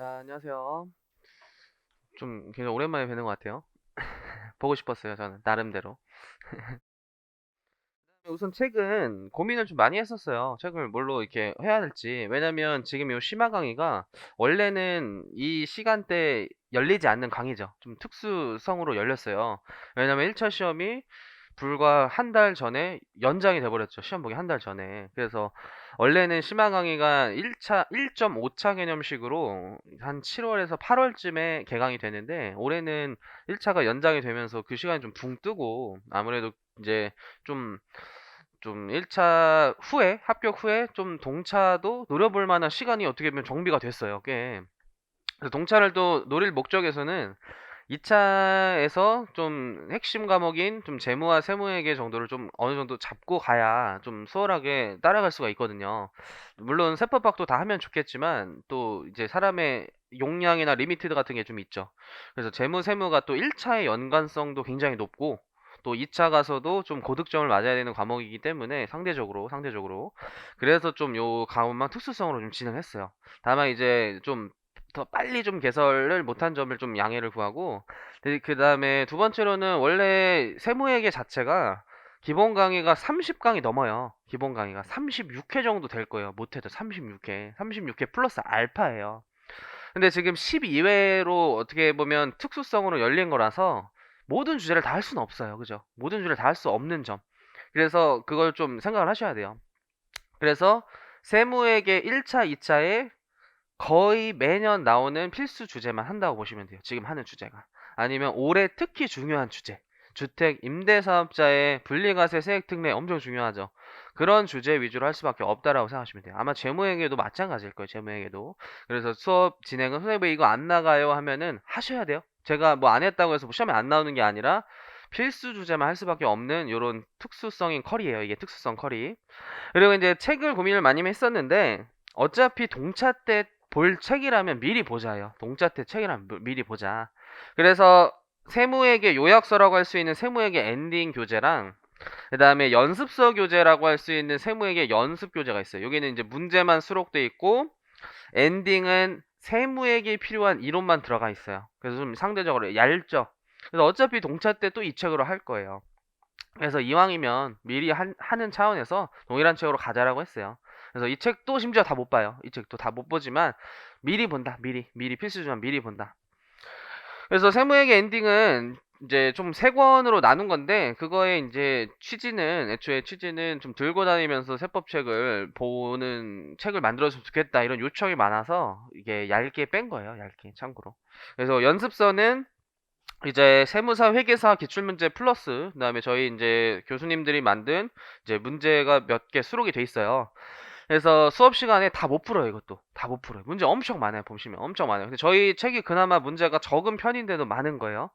안녕하세요. 좀 굉장히 오랜만에 뵈는 것 같아요. 보고 싶었어요, 저는 나름대로. 우선 책은 고민을 좀 많이 했었어요. 책을 뭘로 이렇게 해야 될지. 왜냐면 지금 요 심화 강의가 원래는 이 시간대에 열리지 않는 강의죠. 좀 특수성으로 열렸어요. 왜냐면 1차 시험이 불과 한 달 전에 연장이 돼 버렸죠. 시험 보기 한 달 전에. 그래서 원래는 심화 강의가 1차 1.5차 개념식으로 한 7월에서 8월쯤에 개강이 되는데 올해는 1차가 연장이 되면서 그 시간이 좀 붕 뜨고 아무래도 이제 좀 1차 후에 합격 후에 좀 동차도 노려볼 만한 시간이 어떻게 보면 정비가 됐어요. 꽤. 그래서 동차를 또 노릴 목적에서는 2차에서 좀 핵심 과목인 좀 재무와 세무회계 정도를 좀 어느 정도 잡고 가야 좀 수월하게 따라갈 수가 있거든요. 물론 세법학도 다 하면 좋겠지만 또 이제 사람의 용량이나 리미티드 같은 게 좀 있죠. 그래서 재무 세무가 또 1차의 연관성도 굉장히 높고 또 2차 가서도 좀 고득점을 맞아야 되는 과목이기 때문에 상대적으로 그래서 좀 요 과목만 특수성으로 좀 진행했어요. 다만 이제 좀 더 빨리 좀 개설을 못한 점을 좀 양해를 구하고 그 다음에 두 번째로는 원래 세무회계 자체가 기본 강의가 30강이 넘어요. 기본 강의가 36회 정도 될 거예요. 못해도 36회. 36회 플러스 알파예요. 근데 지금 12회로 어떻게 보면 특수성으로 열린 거라서 모든 주제를 다 할 수는 없어요. 그죠? 모든 주제를 다 할 수 없는 점. 그래서 그걸 좀 생각을 하셔야 돼요. 그래서 세무회계 1차, 2차에 거의 매년 나오는 필수 주제만 한다고 보시면 돼요. 지금 하는 주제가. 아니면 올해 특히 중요한 주제. 주택 임대사업자의 분리과세 세액 특례 엄청 중요하죠. 그런 주제 위주로 할 수밖에 없다라고 생각하시면 돼요. 아마 재무회계도 마찬가지일 거예요. 재무회계도. 그래서 수업 진행은 선생님 이거 안 나가요 하면은 하셔야 돼요. 제가 뭐 안 했다고 해서 뭐 시험에 안 나오는 게 아니라 필수 주제만 할 수밖에 없는 이런 특수성인 컬이에요. 이게 특수성 컬이. 그리고 이제 책을 고민을 많이 했었는데 어차피 동차 때 볼 책이라면 미리 보자요. 동차 때 책이라면 미리 보자. 그래서 세무회계 요약서라고 할 수 있는 세무회계 엔딩 교재랑 그다음에 연습서 교재라고 할 수 있는 세무회계 연습 교재가 있어요. 여기는 이제 문제만 수록돼 있고 엔딩은 세무회계에 필요한 이론만 들어가 있어요. 그래서 좀 상대적으로 얇죠. 그래서 어차피 동차 때 또 이 책으로 할 거예요. 그래서 이왕이면 미리 하는 차원에서 동일한 책으로 가자라고 했어요. 그래서 이 책도 심지어 다 못 봐요. 이 책도 다 못 보지만 미리 본다. 미리 필수지만 미리 본다. 그래서 세무회계 엔딩은 이제 좀 세 권으로 나눈 건데 그거의 이제 애초에 취지는 좀 들고 다니면서 세법책을 보는 책을 만들었으면 좋겠다 이런 요청이 많아서 이게 얇게 뺀 거예요. 얇게 참고로. 그래서 연습서는 이제 세무사 회계사 기출문제 플러스 그다음에 저희 이제 교수님들이 만든 이제 문제가 몇 개 수록이 돼 있어요. 그래서 수업 시간에 다 못 풀어요, 이것도. 다 못 풀어요. 문제 엄청 많아요, 보시면. 엄청 많아요. 근데 저희 책이 그나마 문제가 적은 편인데도 많은 거예요.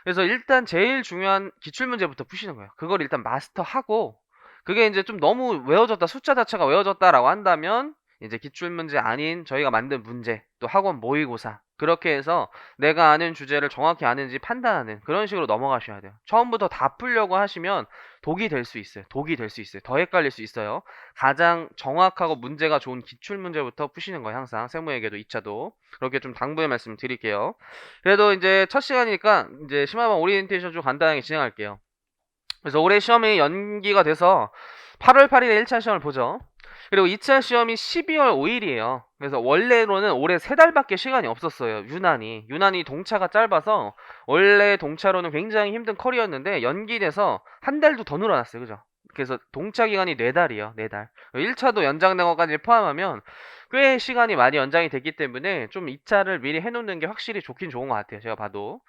그래서 일단 제일 중요한 기출문제부터 푸시는 거예요. 그걸 일단 마스터하고, 그게 이제 좀 너무 외워졌다, 숫자 자체가 외워졌다라고 한다면, 이제 기출문제 아닌 저희가 만든 문제, 또 학원 모의고사. 그렇게 해서 내가 아는 주제를 정확히 아는지 판단하는 그런 식으로 넘어가셔야 돼요. 처음부터 다 풀려고 하시면 독이 될 수 있어요. 독이 될 수 있어요. 더 헷갈릴 수 있어요. 가장 정확하고 문제가 좋은 기출문제부터 푸시는 거예요. 항상 세무에게도 2차도 그렇게 좀 당부의 말씀 드릴게요. 그래도 이제 첫 시간이니까 이제 심화반 오리엔테이션 좀 간단하게 진행할게요. 그래서 올해 시험이 연기가 돼서 8월 8일에 1차 시험을 보죠. 그리고 2차 시험이 12월 5일이에요. 그래서 원래로는 올해 3달밖에 시간이 없었어요. 유난히 동차가 짧아서 원래 동차로는 굉장히 힘든 컬이었는데 연기돼서 한 달도 더 늘어났어요. 그죠? 그래서 동차 기간이 4달이에요. 4달. 1차도 연장된 것까지 포함하면 꽤 시간이 많이 연장이 됐기 때문에 좀 2차를 미리 해놓는 게 확실히 좋긴 좋은 것 같아요. 제가 봐도.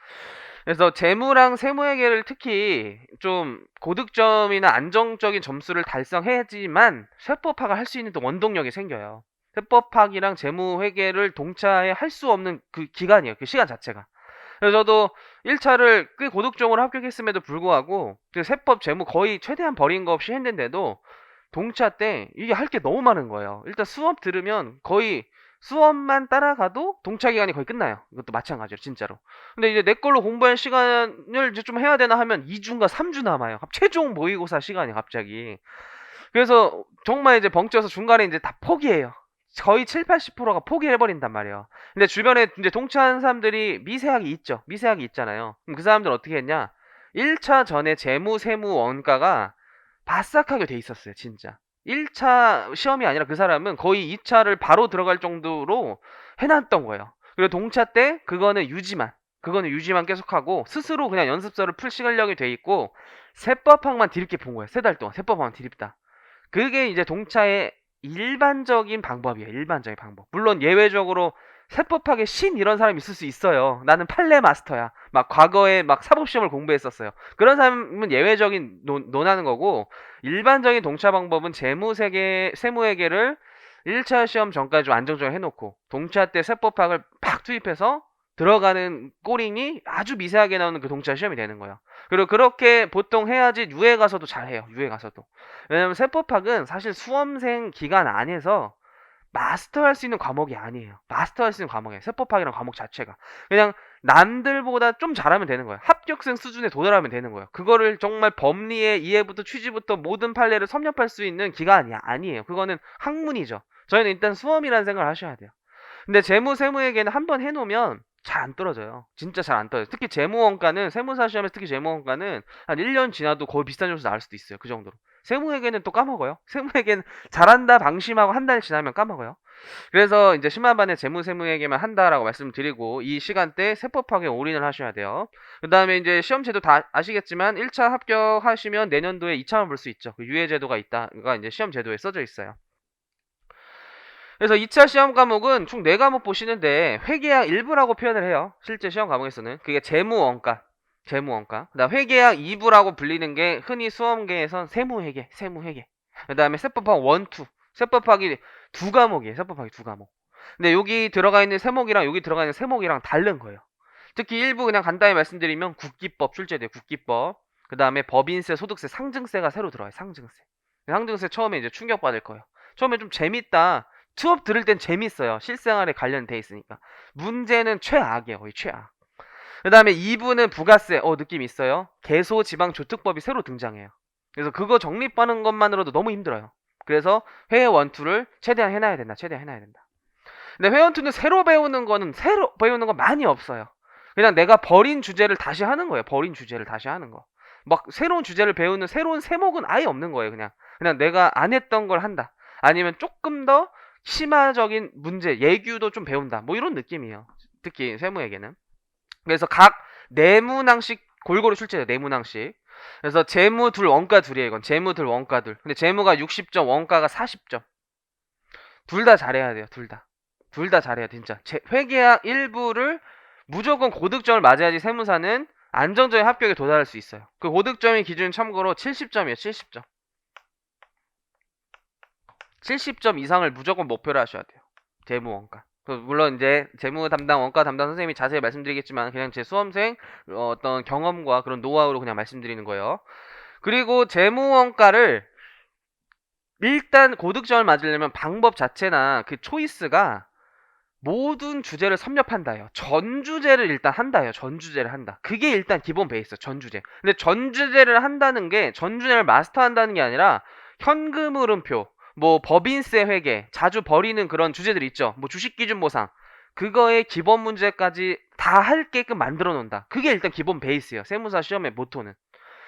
그래서 재무랑 세무회계를 특히 좀 고득점이나 안정적인 점수를 달성해야지만 세법학을 할 수 있는 또 원동력이 생겨요. 세법학이랑 재무회계를 동차에 할 수 없는 그 기간이에요. 그 시간 자체가. 그래서 저도 1차를 꽤 고득점으로 합격했음에도 불구하고 그 세법 재무 거의 최대한 버린 거 없이 했는데도 동차 때 이게 할 게 너무 많은 거예요. 일단 수업 들으면 거의 수업만 따라가도 동차 기간이 거의 끝나요. 이것도 마찬가지로 진짜로. 근데 이제 내 걸로 공부할 시간을 이제 좀 해야 되나 하면 2주인가 3주 남아요. 최종 모의고사 시간이 갑자기. 그래서 정말 이제 벙쪄서 중간에 이제 다 포기해요. 거의 7, 80%가 포기를 해버린단 말이에요. 근데 주변에 이제 동차하는 사람들이 미세하게 있죠. 미세하게 있잖아요. 그럼 그 사람들 어떻게 했냐? 1차 전에 재무, 세무, 원가가 바싹하게 돼 있었어요, 진짜. 1차 시험이 아니라 그 사람은 거의 2차를 바로 들어갈 정도로 해놨던 거예요. 그리고 동차 때 그거는 유지만 계속하고 스스로 그냥 연습서를 풀 시간력이 돼 있고 세법학만 드립게 본 거예요. 3달 동안 세법학만 드립다. 그게 이제 동차의 일반적인 방법이에요. 일반적인 방법. 물론 예외적으로 세법학의 신 이런 사람이 있을 수 있어요. 나는 판례 마스터야. 막 과거에 막 사법시험을 공부했었어요. 그런 사람은 예외적인 논하는 거고 일반적인 동차 방법은 세무회계를 1차 시험 전까지 좀 안정적으로 해놓고 동차 때 세법학을 팍 투입해서 들어가는 꼬링이 아주 미세하게 나오는 그 동차 시험이 되는 거예요. 그리고 그렇게 보통 해야지 유에 가서도 잘해요. 유에 가서도. 왜냐면 세법학은 사실 수험생 기간 안에서 마스터할 수 있는 과목이 아니에요. 마스터할 수 있는 과목이에요. 세법학이란 과목 자체가. 그냥 남들보다 좀 잘하면 되는 거예요. 합격생 수준에 도달하면 되는 거예요. 그거를 정말 법리의 이해부터 취지부터 모든 판례를 섭렵할 수 있는 기간이 아니에요. 그거는 학문이죠. 저희는 일단 수험이라는 생각을 하셔야 돼요. 근데 세무에게는 한번 해놓으면 잘 안 떨어져요. 진짜 잘 안 떨어져요. 특히 재무원가는 세무사 시험에서 특히 재무원가는 한 1년 지나도 거의 비슷한 점수 나올 수도 있어요. 그 정도로. 세무회계는 또 까먹어요. 세무회계는 잘한다 방심하고 한 달 지나면 까먹어요. 그래서 이제 10만 반의 세무회계만 한다라고 말씀드리고 이 시간대 세법학에 올인을 하셔야 돼요. 그 다음에 이제 시험제도 다 아시겠지만 1차 합격하시면 내년도에 2차만 볼 수 있죠. 그 유예제도가 있다가 이제 시험제도에 써져 있어요. 그래서 2차 시험 과목은 총 4과목 보시는데 회계학 일부라고 표현을 해요. 실제 시험 과목에서는. 그게 재무원가. 그다음 회계학 2부라고 불리는 게 흔히 수험계에선 세무회계. 그다음에 세법학 1, 2. 세법학이 2과목이에요. 세법학이 2과목. 근데 여기 들어가 있는 세목이랑 여기 들어가 있는 세목이랑 다른 거예요. 특히 일부 그냥 간단히 말씀드리면 국기법 출제돼요. 국기법. 그다음에 법인세, 소득세, 상증세가 새로 들어와요. 상증세 처음에 이제 충격받을 거예요. 처음에 좀 재밌다. 수업 들을 땐 재밌어요. 실생활에 관련돼 있으니까. 문제는 최악이에요. 거의 최악. 그 다음에 2부는 부가세. 느낌 있어요. 개소지방조특법이 새로 등장해요. 그래서 그거 정립하는 것만으로도 너무 힘들어요. 그래서 회계 원투를 최대한 해놔야 된다. 근데 회원 2는 새로 배우는 건 많이 없어요. 그냥 내가 버린 주제를 다시 하는 거예요. 막 새로운 주제를 배우는 새로운 세목은 아예 없는 거예요. 그냥 내가 안 했던 걸 한다. 아니면 조금 더 심화적인 문제, 예규도 좀 배운다. 뭐 이런 느낌이에요. 특히 세무에게는. 그래서 각 내문항씩 골고루 출제돼요. 내문항씩. 그래서 재무 둘 원가 둘이에요. 이건 재무 둘 원가 둘. 근데 재무가 60점, 원가가 40점. 둘 다 잘해야 돼요. 둘 다 잘해야 진짜. 회계학 일부를 무조건 고득점을 맞아야지 세무사는 안정적인 합격에 도달할 수 있어요. 그 고득점의 기준 참고로 70점이에요. 70점. 70점 이상을 무조건 목표로 하셔야 돼요. 재무 원가. 물론 이제 재무 담당 원가 담당 선생님이 자세히 말씀드리겠지만 그냥 제 수험생 어떤 경험과 그런 노하우로 그냥 말씀드리는 거예요. 그리고 재무 원가를 일단 고득점을 맞으려면 방법 자체나 그 초이스가 모든 주제를 섭렵한다요. 전 주제를 일단 한다요. 그게 일단 기본 베이스, 전 주제. 근데 전 주제를 한다는 게 전 주제를 마스터한다는 게 아니라 현금 흐름표, 뭐 법인세 회계, 자주 버리는 그런 주제들 있죠. 뭐 주식 기준 보상. 그거의 기본 문제까지 다 할게끔 만들어 놓는다. 그게 일단 기본 베이스예요. 세무사 시험의 모토는.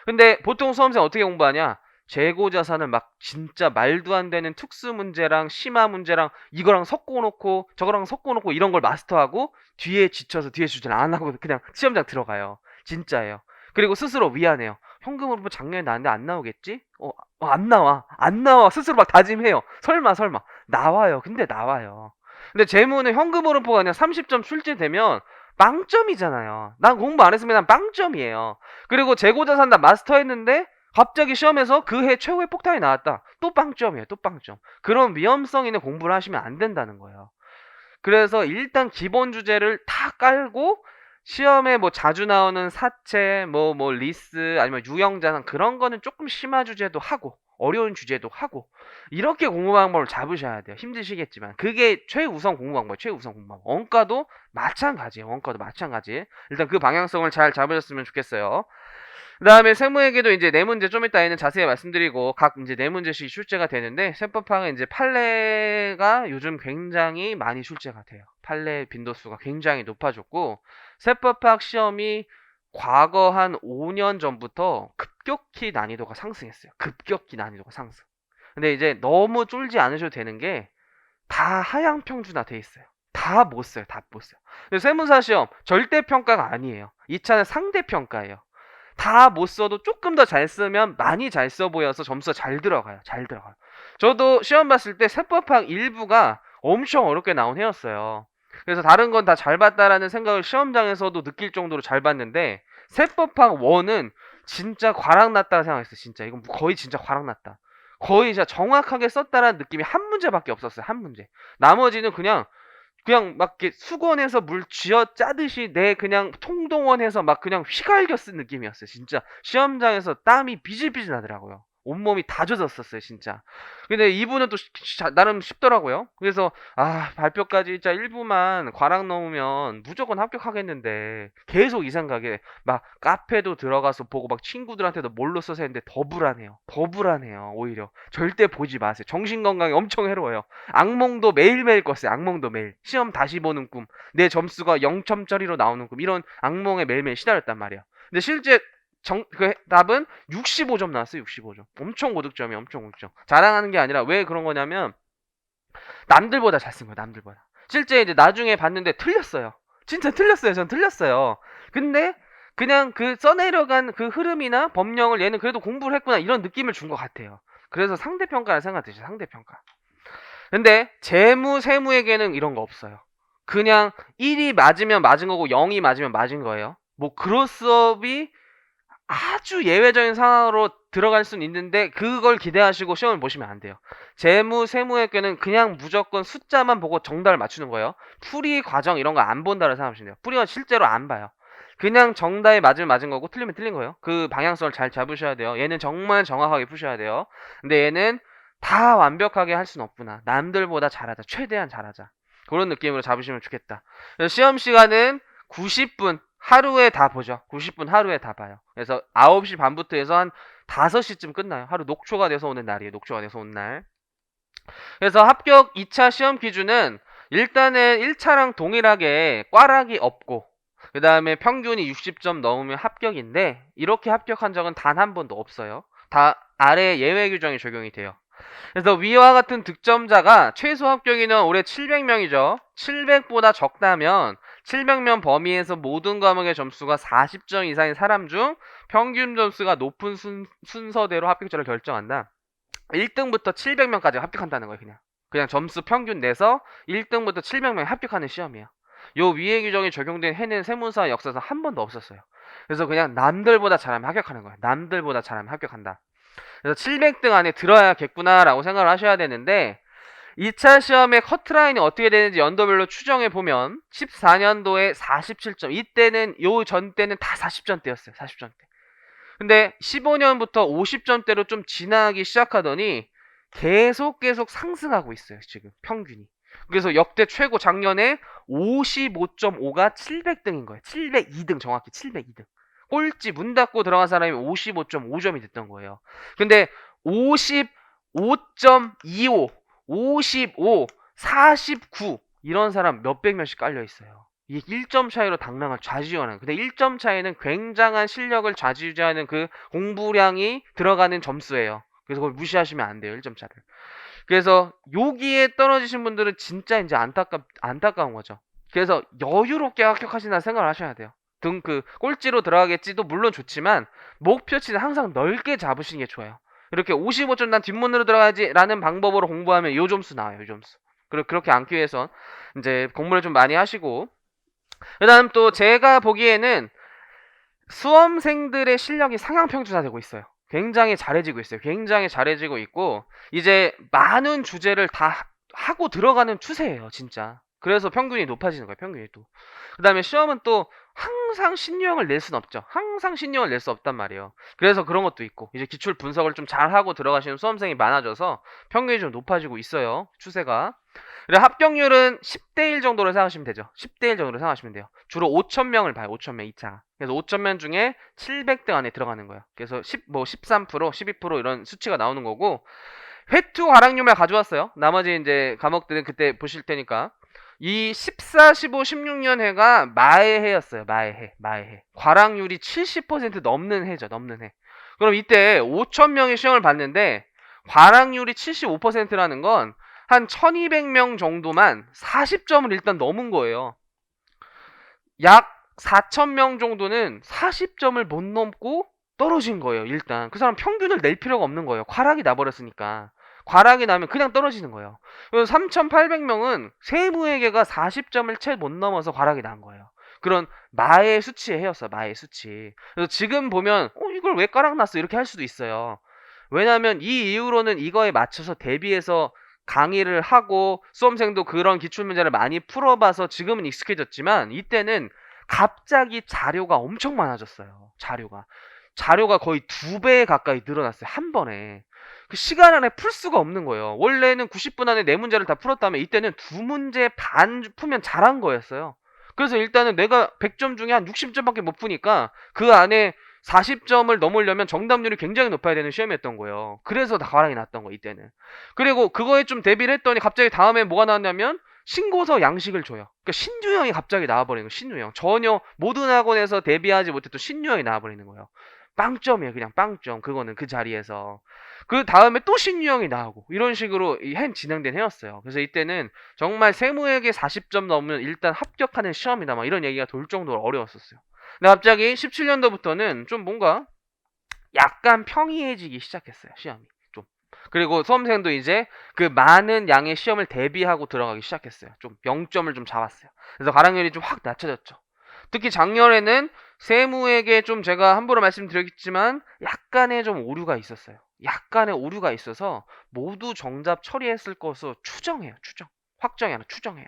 근데 보통 수험생 어떻게 공부하냐? 재고자산을 막 진짜 말도 안 되는 특수 문제랑 심화 문제랑 이거랑 섞어놓고 저거랑 섞어놓고 이런 걸 마스터하고 뒤에 지쳐서 뒤에 주제를 안 하고 그냥 시험장 들어가요. 진짜예요. 그리고 스스로 미안해요. 현금으로 뭐 작년에 나왔는데 안 나오겠지? 안 나와. 스스로 막 다짐해요. 설마 나와요. 근데 나와요. 근데 재무는 현금으로가 그냥 30점 출제되면 빵점이잖아요. 난 공부 안 했으면 난 빵점이에요. 그리고 재고자산 다 마스터했는데 갑자기 시험에서 그 해 최고의 폭탄이 나왔다. 또 빵점이에요. 또 빵점. 그런 위험성 있는 공부를 하시면 안 된다는 거예요. 그래서 일단 기본 주제를 다 깔고 시험에 뭐 자주 나오는 사채, 뭐 리스, 아니면 유형자산 그런 거는 조금 심화 주제도 하고 어려운 주제도 하고 이렇게 공부 방법을 잡으셔야 돼요. 힘드시겠지만 그게 최우선 공부 방법이에요. 원가도 마찬가지예요. 일단 그 방향성을 잘 잡으셨으면 좋겠어요. 그다음에 세무에게도 이제 네 문제 좀 이따 에는 자세히 말씀드리고 각 이제 네 문제씩 출제가 되는데 세법학은 이제 판례가 요즘 굉장히 많이 출제가 돼요. 판례 빈도수가 굉장히 높아졌고 세법학 시험이 과거 한 5년 전부터 급격히 난이도가 상승했어요. 급격히 난이도가 상승. 근데 이제 너무 쫄지 않으셔도 되는 게 다 하향 평준화 돼 있어요. 다 못 써요. 다 못 써요. 근데 세무사 시험 절대 평가가 아니에요. 2차는 상대 평가예요. 다 못 써도 조금 더 잘 쓰면 많이 잘 써 보여서 점수가 잘 들어가요. 잘 들어가요. 저도 시험 봤을 때 세법학 일부가 엄청 어렵게 나온 해였어요. 그래서 다른 건 다 잘 봤다라는 생각을 시험장에서도 느낄 정도로 잘 봤는데 세법학 1은 진짜 과락났다고 생각했어요. 진짜 이건 거의 진짜 과락났다. 거의 진짜 정확하게 썼다라는 느낌이 한 문제밖에 없었어요. 한 문제. 나머지는 그냥 막 이렇게 수건에서 물 쥐어 짜듯이 내 그냥 통동원해서 막 그냥 휘갈겨 쓴 느낌이었어요. 진짜 시험장에서 땀이 비질비질 나더라고요. 온몸이 다 젖었었어요, 진짜. 근데 이분은 또 나름 쉽더라고요. 그래서 발표까지 진짜 일부만 과락 넘으면 무조건 합격하겠는데 계속 이 생각에 막 카페도 들어가서 보고 막 친구들한테도 뭘로 써서 했는데 더 불안해요. 더 불안해요. 오히려 절대 보지 마세요. 정신 건강에 엄청 해로워요. 악몽도 매일매일 꿨어요. 악몽도 매일. 시험 다시 보는 꿈. 내 점수가 0점짜리로 나오는 꿈. 이런 악몽에 매일매일 시달렸단 말이야. 근데 실제 그 답은 65점 나왔어요. 65점. 엄청 고득점이에요. 엄청 고득점. 자랑하는 게 아니라 왜 그런 거냐면 남들보다 잘 쓴 거예요. 남들보다. 실제 이제 나중에 봤는데 틀렸어요. 진짜 틀렸어요. 전 틀렸어요. 근데 그냥 그 써내려간 그 흐름이나 법령을 얘는 그래도 공부를 했구나 이런 느낌을 준 것 같아요. 그래서 상대평가라는 생각 드시죠. 상대평가. 근데 재무, 세무에게는 이런 거 없어요. 그냥 1이 맞으면 맞은 거고 0이 맞으면 맞은 거예요. 뭐 그로스업이 아주 예외적인 상황으로 들어갈 수는 있는데 그걸 기대하시고 시험을 보시면 안 돼요. 재무, 세무에게는 그냥 무조건 숫자만 보고 정답을 맞추는 거예요. 풀이 과정 이런 거 안 본다고 생각하시면 돼요. 풀이가 실제로 안 봐요. 그냥 정답이 맞으면 맞은 거고 틀리면 틀린 거예요. 그 방향성을 잘 잡으셔야 돼요. 얘는 정말 정확하게 푸셔야 돼요. 근데 얘는 다 완벽하게 할 수는 없구나. 남들보다 잘하자. 최대한 잘하자. 그런 느낌으로 잡으시면 좋겠다. 시험 시간은 90분 하루에 다 보죠. 90분 하루에 다 봐요. 그래서 9시 반부터 해서 한 5시쯤 끝나요. 하루 녹초가 돼서 오는 날이에요. 녹초가 돼서 온 날. 그래서 합격 2차 시험 기준은 일단은 1차랑 동일하게 꽈락이 없고 그 다음에 평균이 60점 넘으면 합격인데 이렇게 합격한 적은 단 한 번도 없어요. 다 아래 예외 규정이 적용이 돼요. 그래서 위와 같은 득점자가 최소 합격 인원 올해 700명이죠. 700보다 적다면 700명 범위에서 모든 과목의 점수가 40점 이상인 사람 중 평균 점수가 높은 순서대로 합격자를 결정한다. 1등부터 700명까지 합격한다는 거예요. 그냥 점수 평균 내서 1등부터 700명이 합격하는 시험이에요. 요 위의 규정이 적용된 해는 세무사 역사상 한 번도 없었어요. 그래서 그냥 남들보다 잘하면 합격하는 거예요. 남들보다 잘하면 합격한다. 그래서 700등 안에 들어야겠구나라고 생각을 하셔야 되는데 2차 시험의 커트라인이 어떻게 되는지 연도별로 추정해 보면 14년도에 47점 이때는 요 전때는 다 40점대였어요. 40점대. 근데 15년부터 50점대로 좀 진화하기 시작하더니 계속 상승하고 있어요. 지금 평균이. 그래서 역대 최고 작년에 55.5가 700등인 거예요. 702등 정확히 702등. 꼴찌 문 닫고 들어간 사람이 55.5점이 됐던 거예요. 근데 55.25, 55, 49 이런 사람 몇백 명씩 깔려 있어요. 이게 1점 차이로 당락을 좌지우지하는. 근데 1점 차이는 굉장한 실력을 좌지우지하는 그 공부량이 들어가는 점수예요. 그래서 그걸 무시하시면 안 돼요. 1점 차를. 그래서 여기에 떨어지신 분들은 진짜 이제 안타까운 거죠. 그래서 여유롭게 합격하신다는 생각을 하셔야 돼요. 그 꼴찌로 들어가겠지도 물론 좋지만 목표치는 항상 넓게 잡으시는 게 좋아요. 이렇게 55점 난 뒷문으로 들어가야지 라는 방법으로 공부하면 요 점수 나와요. 요 점수. 그렇게 않기 위해선 이제 공부를 좀 많이 하시고 그 다음 또 제가 보기에는 수험생들의 실력이 상향 평준화되고 있어요. 굉장히 잘해지고 있어요. 굉장히 잘해지고 있고 이제 많은 주제를 다 하고 들어가는 추세예요. 진짜. 그래서 평균이 높아지는 거예요. 평균이 또. 그 다음에 시험은 또 항상 신유형을 낼 수는 없죠. 항상 신유형을 낼 수 없단 말이에요. 그래서 그런 것도 있고 이제 기출 분석을 좀 잘하고 들어가시는 수험생이 많아져서 평균이 좀 높아지고 있어요. 추세가. 그리고 합격률은 10대 1 정도로 생각하시면 되죠. 10대 1 정도로 생각하시면 돼요. 주로 5,000명을 봐요. 5,000명 2차가. 그래서 5,000명 중에 700등 안에 들어가는 거예요. 그래서 13%, 12% 이런 수치가 나오는 거고, 회투 과락률만 가져왔어요. 나머지 이제 과목들은 그때 보실 테니까. 이 14, 15, 16년 해가 마의 해였어요. 마의 해. 마의 해. 과락률이 70% 넘는 해죠. 넘는 해. 그럼 이때 5,000명의 시험을 봤는데 과락률이 75%라는 건 한 1,200명 정도만 40점을 일단 넘은 거예요. 약 4,000명 정도는 40점을 못 넘고 떨어진 거예요. 일단 그 사람 평균을 낼 필요가 없는 거예요. 과락이 나버렸으니까. 과락이 나면 그냥 떨어지는 거예요. 그래서 3,800명은 세무회계가 40점을 채 못 넘어서 과락이 난 거예요. 그런 마의 수치의 해였어. 마의 수치. 그래서 지금 보면 이걸 왜 까락 났어 이렇게 할 수도 있어요. 왜냐하면 이 이후로는 이거에 맞춰서 대비해서 강의를 하고 수험생도 그런 기출문제를 많이 풀어봐서 지금은 익숙해졌지만 이때는 갑자기 자료가 엄청 많아졌어요. 자료가 거의 2배 가까이 늘어났어요. 한 번에. 그 시간 안에 풀 수가 없는 거예요. 원래는 90분 안에 4문제를 다 풀었다면 이때는 2문제 반 풀면 잘한 거였어요. 그래서 일단은 내가 100점 중에 한 60점밖에 못 푸니까 그 안에 40점을 넘으려면 정답률이 굉장히 높아야 되는 시험이었던 거예요. 그래서 다 과락이 났던 거 이때는. 그리고 그거에 좀 대비를 했더니 갑자기 다음에 뭐가 나왔냐면 신고서 양식을 줘요. 그러니까 신유형이 갑자기 나와버리는 거예요. 신유형. 전혀 모든 학원에서 대비하지 못했던 신유형이 나와버리는 거예요. 빵점이에요. 그냥 빵점. 그거는 그 자리에서. 그 다음에 또 신유형이 나오고 이런 식으로 진행된 해였어요. 그래서 이때는 정말 세무에게 40점 넘으면 일단 합격하는 시험이다. 막 이런 얘기가 돌 정도로 어려웠었어요. 근데 갑자기 17년도부터는 좀 뭔가 약간 평이해지기 시작했어요. 시험이. 좀. 그리고 수험생도 이제 그 많은 양의 시험을 대비하고 들어가기 시작했어요. 좀 0점을 좀 잡았어요. 그래서 가락률이 좀 확 낮춰졌죠. 특히 작년에는 세무에게 좀 제가 함부로 말씀드렸지만 약간의 좀 오류가 있었어요. 약간의 오류가 있어서 모두 정답 처리했을 것으로 추정해요. 추정. 확정이 아니라 추정해요.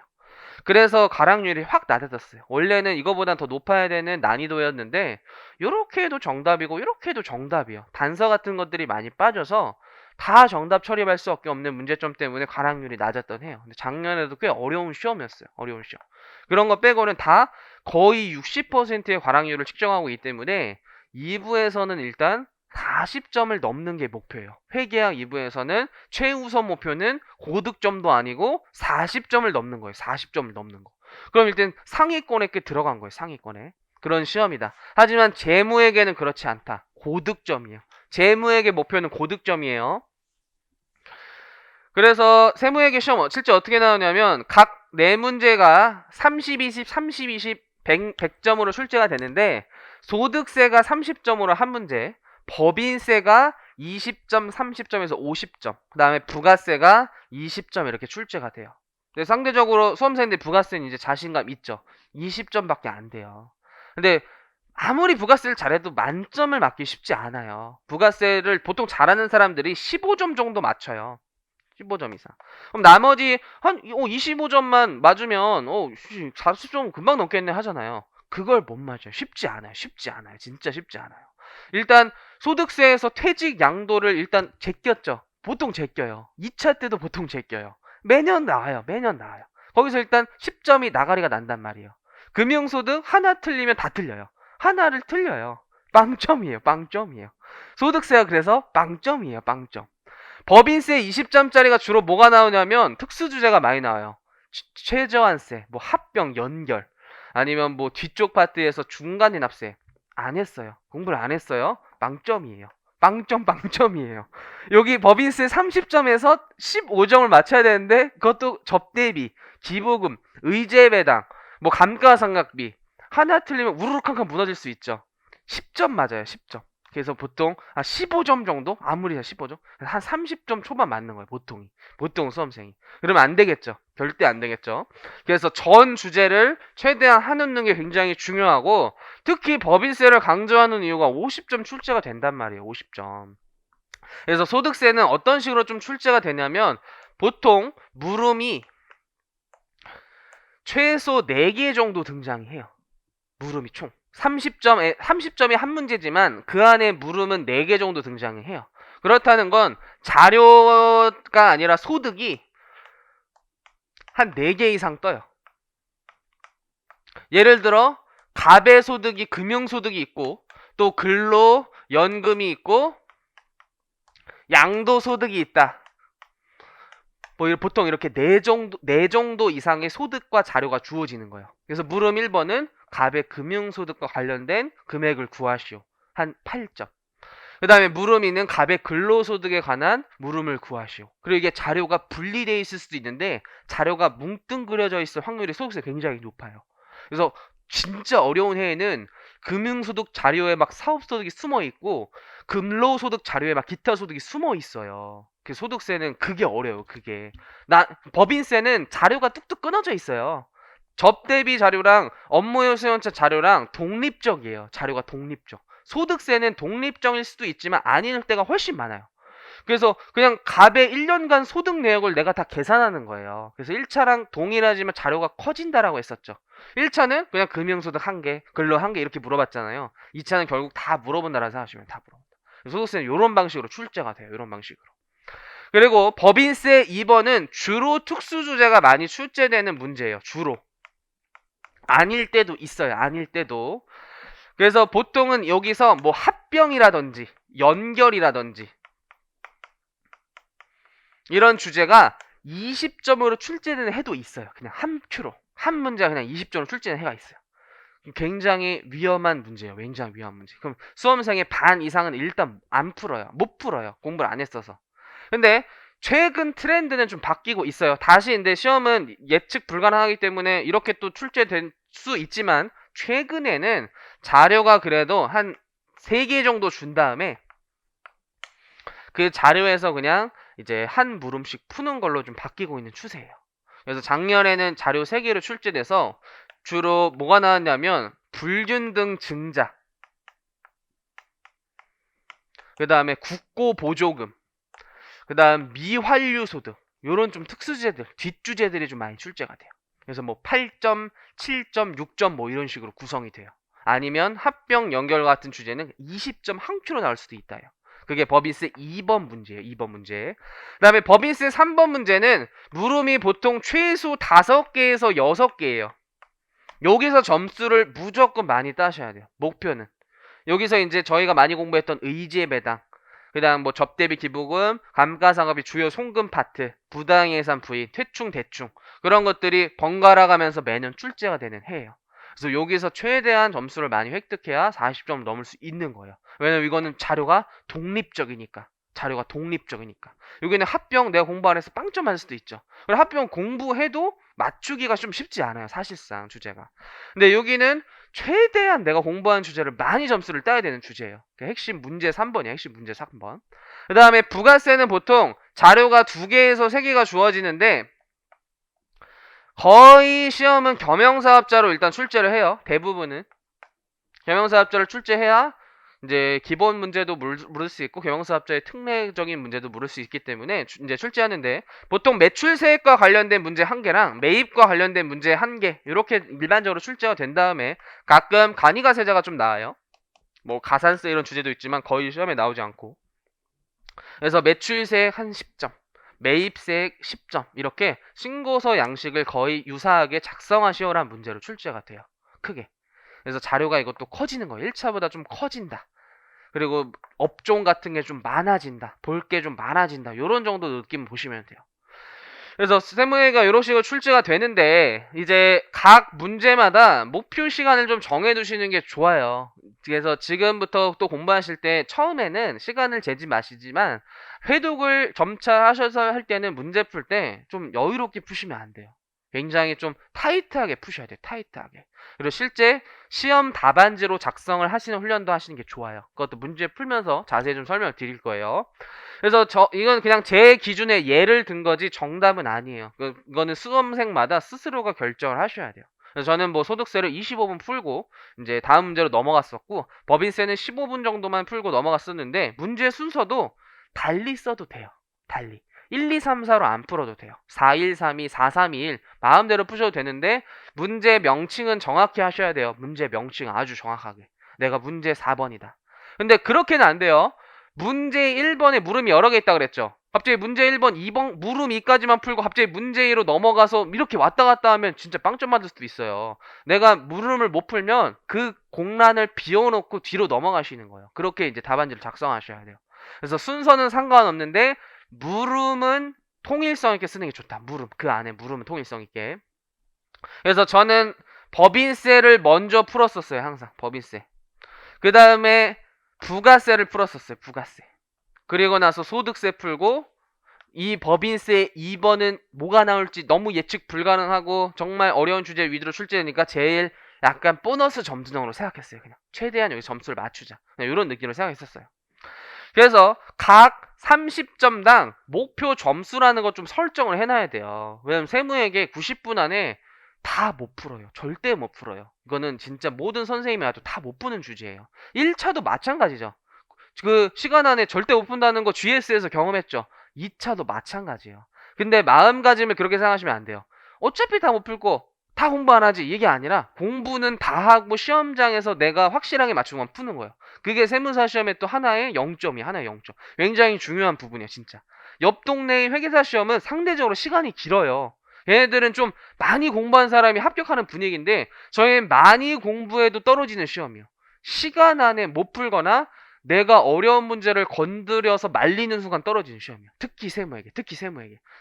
그래서 가락률이 확 낮아졌어요. 원래는 이거보다 더 높아야 되는 난이도였는데 요렇게 해도 정답이고 요렇게 해도 정답이에요. 단서 같은 것들이 많이 빠져서 다 정답 처리할 수 없는 문제점 때문에 가락률이 낮았던 해요. 근데 작년에도 꽤 어려운 시험이었어요. 어려운 시험. 그런 거 빼고는 다 거의 60%의 가락률을 측정하고 있기 때문에 2부에서는 일단 40점을 넘는 게 목표예요. 회계학 2부에서는 최우선 목표는 고득점도 아니고 40점을 넘는 거예요. 40점을 넘는 거. 그럼 일단 상위권에 꽤 들어간 거예요. 상위권에. 그런 시험이다. 하지만 재무에게는 그렇지 않다. 고득점이에요. 재무에게 목표는 고득점이에요. 그래서 세무회계 시험 실제 어떻게 나오냐면 각 4문제가 30, 20, 30, 20, 100점으로 출제가 되는데 소득세가 30점으로 한 문제, 법인세가 20점, 30점에서 50점, 그 다음에 부가세가 20점 이렇게 출제가 돼요. 근데 상대적으로 수험생들 부가세는 이제 자신감 있죠. 20점밖에 안 돼요. 근데 아무리 부가세를 잘해도 만점을 맞기 쉽지 않아요. 부가세를 보통 잘하는 사람들이 15점 정도 맞춰요. 15점 이상. 그럼 나머지 한 25점만 맞으면 40점 금방 넘겠네 하잖아요. 그걸 못 맞아요. 쉽지 않아요. 쉽지 않아요. 진짜 쉽지 않아요. 일단 소득세에서 퇴직 양도를 일단 제꼈죠. 보통 제껴요. 2차 때도 보통 제껴요. 매년 나와요. 매년 나와요. 거기서 일단 10점이 나가리가 난단 말이에요. 금융소득 하나 틀리면 다 틀려요. 하나를 틀려요. 빵점이에요. 빵점이에요. 소득세가 그래서 빵점이에요. 빵점. 법인세 20점짜리가 주로 뭐가 나오냐면 특수주제가 많이 나와요. 최저한세, 뭐 합병, 연결, 아니면 뭐 뒤쪽 파트에서 중간에 납세. 안 했어요. 공부를 안 했어요. 빵점이에요. 빵점이에요. 여기 법인세 30점에서 15점을 맞춰야 되는데 그것도 접대비, 기부금, 의제배당, 뭐 감가상각비 하나 틀리면 우르르 칸칸 무너질 수 있죠. 10점 맞아요. 10점. 그래서 보통 15점 정도? 아무리 15점? 한 30점 초반 맞는 거예요. 보통 수험생이. 그러면 안 되겠죠. 절대 안 되겠죠. 그래서 전 주제를 최대한 한놓는 게 굉장히 중요하고 특히 법인세를 강조하는 이유가 50점 출제가 된단 말이에요. 50점. 그래서 소득세는 어떤 식으로 좀 출제가 되냐면 보통 물음이 최소 4개 정도 등장해요. 물음이 총. 30점이 한 문제지만 그 안에 물음은 4개 정도 등장해요. 그렇다는 건 자료가 아니라 소득이 한 4개 이상 떠요. 예를 들어 가배소득이 금융소득이 있고 또 근로 연금이 있고 양도소득이 있다. 뭐 보통 이렇게 4정도 이상의 소득과 자료가 주어지는 거예요. 그래서 물음 1번은 갑의 금융소득과 관련된 금액을 구하시오. 한 8점. 그 다음에 물음 2는 갑의 근로소득에 관한 물음을 구하시오. 그리고 이게 자료가 분리되어 있을 수도 있는데 자료가 뭉뚱그려져 있을 확률이 소득세 굉장히 높아요. 그래서 진짜 어려운 해에는 금융소득 자료에 막 사업소득이 숨어 있고 근로소득 자료에 막 기타 소득이 숨어 있어요. 그 소득세는 그게 어려워요. 그게 법인세는 자료가 뚝뚝 끊어져 있어요. 접대비 자료랑 업무수연차 자료랑 독립적이에요. 자료가 독립적. 소득세는 독립적일 수도 있지만 아닐 때가 훨씬 많아요. 그래서 그냥 갑의 1년간 소득 내역을 내가 다 계산하는 거예요. 그래서 1차랑 동일하지만 자료가 커진다라고 했었죠. 1차는 그냥 금융소득 1개, 근로 1개 이렇게 물어봤잖아요. 2차는 결국 다 물어본다라고 생각하시면 다 물어본다. 소득세는 이런 방식으로 출제가 돼요. 이런 방식으로. 그리고 법인세 2번은 주로 특수주제가 많이 출제되는 문제예요. 주로. 아닐 때도 있어요. 아닐 때도. 그래서 보통은 여기서 뭐 합병이라든지 연결이라든지 이런 주제가 20점으로 출제되는 해도 있어요. 그냥 한 큐로. 한 문제가 그냥 20점으로 출제되는 해가 있어요. 굉장히 위험한 문제예요. 굉장히 위험한 문제. 그럼 수험생의 반 이상은 일단 안 풀어요. 못 풀어요. 공부를 안 했어서. 근데 최근 트렌드는 좀 바뀌고 있어요. 다시 근데 시험은 예측 불가능하기 때문에 이렇게 또 출제될 수 있지만 최근에는 자료가 그래도 한 3개 정도 준 다음에 그 자료에서 그냥 이제 한 물음씩 푸는 걸로 좀 바뀌고 있는 추세예요. 그래서 작년에는 자료 3개로 출제돼서 주로 뭐가 나왔냐면 불균등 증자, 그 다음에 국고보조금, 그 다음 미환류 소득, 요런 좀 특수주제들, 뒷주제들이 좀 많이 출제가 돼요. 그래서 뭐 8점, 7점, 6점 뭐 이런 식으로 구성이 돼요. 아니면 합병 연결 같은 주제는 20점 한 큐로 나올 수도 있다요. 그게 법인세 2번 문제예요. 2번 문제. 그 다음에 법인세 3번 문제는 물음이 보통 최소 5개에서 6개예요. 여기서 점수를 무조건 많이 따셔야 돼요. 목표는. 여기서 이제 저희가 많이 공부했던 의지의 배당, 그 다음 뭐 접대비 기부금, 감가상각비 주요 송금 파트, 부당예산 부인, 퇴충 대충 그런 것들이 번갈아 가면서 매년 출제가 되는 해예요. 그래서 여기서 최대한 점수를 많이 획득해야 40점을 넘을 수 있는 거예요. 왜냐면 이거는 자료가 독립적이니까. 자료가 독립적이니까. 여기는 합병 내가 공부 안 해서 빵점 할 수도 있죠. 그리고 합병 공부해도 맞추기가 좀 쉽지 않아요. 사실상 주제가. 근데 여기는 최대한 내가 공부한 주제를 많이 점수를 따야 되는 주제예요. 핵심 문제 3번이야. 핵심 문제 3번. 그 다음에 부가세는 보통 자료가 2개에서 3개가 주어지는데 거의 시험은 겸용사업자로 일단 출제를 해요. 대부분은. 겸용사업자를 출제해야 이제 기본 문제도 물을 수 있고 겸용사업자의 특례적인 문제도 물을 수 있기 때문에 이제 출제하는데 보통 매출세액과 관련된 문제 1개랑 매입과 관련된 문제 1개 이렇게 일반적으로 출제가 된 다음에 가끔 간이가세자가 좀 나와요. 뭐 가산세 이런 주제도 있지만 거의 시험에 나오지 않고 그래서 매출세액 한 10점 매입세액 10점 이렇게 신고서 양식을 거의 유사하게 작성하시오라는 문제로 출제가 돼요. 크게. 그래서 자료가 이것도 커지는 거예요. 1차보다 좀 커진다. 그리고 업종 같은 게 좀 많아진다. 볼 게 좀 많아진다. 요런 정도 느낌 보시면 돼요. 그래서 세무회가 이런 식으로 출제가 되는데 이제 각 문제마다 목표 시간을 좀 정해두시는 게 좋아요. 그래서 지금부터 또 공부하실 때 처음에는 시간을 재지 마시지만 회독을 점차 하셔서 할 때는 문제 풀 때 좀 여유롭게 푸시면 안 돼요. 굉장히 좀 타이트하게 푸셔야 돼요. 타이트하게. 그리고 실제 시험 답안지로 작성을 하시는 훈련도 하시는 게 좋아요. 그것도 문제 풀면서 자세히 좀 설명을 드릴 거예요. 그래서 이건 그냥 제 기준에 예를 든 거지 정답은 아니에요. 이거는 수험생마다 스스로가 결정을 하셔야 돼요. 그래서 저는 뭐 소득세를 25분 풀고 이제 다음 문제로 넘어갔었고 법인세는 15분 정도만 풀고 넘어갔었는데 문제 순서도 달리 써도 돼요. 달리. 1, 2, 3, 4로 안 풀어도 돼요. 4, 1, 3, 2, 4, 3, 2, 1 마음대로 푸셔도 되는데 문제 명칭은 정확히 하셔야 돼요. 문제 명칭 아주 정확하게. 내가 문제 4번이다. 근데 그렇게는 안 돼요. 문제 1번에 물음이 여러 개 있다 그랬죠. 갑자기 문제 1번, 2번, 물음 2까지만 풀고 갑자기 문제 2로 넘어가서 이렇게 왔다 갔다 하면 진짜 빵점 맞을 수도 있어요. 내가 물음을 못 풀면 그 공란을 비워놓고 뒤로 넘어가시는 거예요. 그렇게 이제 답안지를 작성하셔야 돼요. 그래서 순서는 상관없는데 물음은 통일성 있게 쓰는 게 좋다. 물음. 그 안에 물음은 통일성 있게. 그래서 저는 법인세를 먼저 풀었었어요. 항상 법인세. 그 다음에 부가세를 풀었었어요. 부가세. 그리고 나서 소득세 풀고 이 법인세 2번은 뭐가 나올지 너무 예측 불가능하고 정말 어려운 주제 위주로 출제되니까 제일 약간 보너스 점수형으로 생각했어요. 그냥 최대한 여기 점수를 맞추자. 그냥 이런 느낌으로 생각했었어요. 그래서 각 30점당 목표 점수라는 거 좀 설정을 해놔야 돼요. 왜냐면 세무에게 90분 안에 다 못 풀어요. 절대 못 풀어요. 이거는 진짜 모든 선생님이 와도 다 못 푸는 주제예요. 1차도 마찬가지죠. 그 시간 안에 절대 못 푼다는 거 GS에서 경험했죠. 2차도 마찬가지예요. 근데 마음가짐을 그렇게 생각하시면 안 돼요. 어차피 다 못 풀고 다 공부 안 하지 이게 아니라 공부는 다 하고 시험장에서 내가 확실하게 맞춘 건 푸는 거예요. 그게 세무사 시험의 또 하나의 0점이에요. 하나의 0점. 굉장히 중요한 부분이에요. 진짜. 옆 동네의 회계사 시험은 상대적으로 시간이 길어요. 얘네들은 좀 많이 공부한 사람이 합격하는 분위기인데 저희는 많이 공부해도 떨어지는 시험이에요. 시간 안에 못 풀거나 내가 어려운 문제를 건드려서 말리는 순간 떨어지는 시험이에요. 특히 세무에게.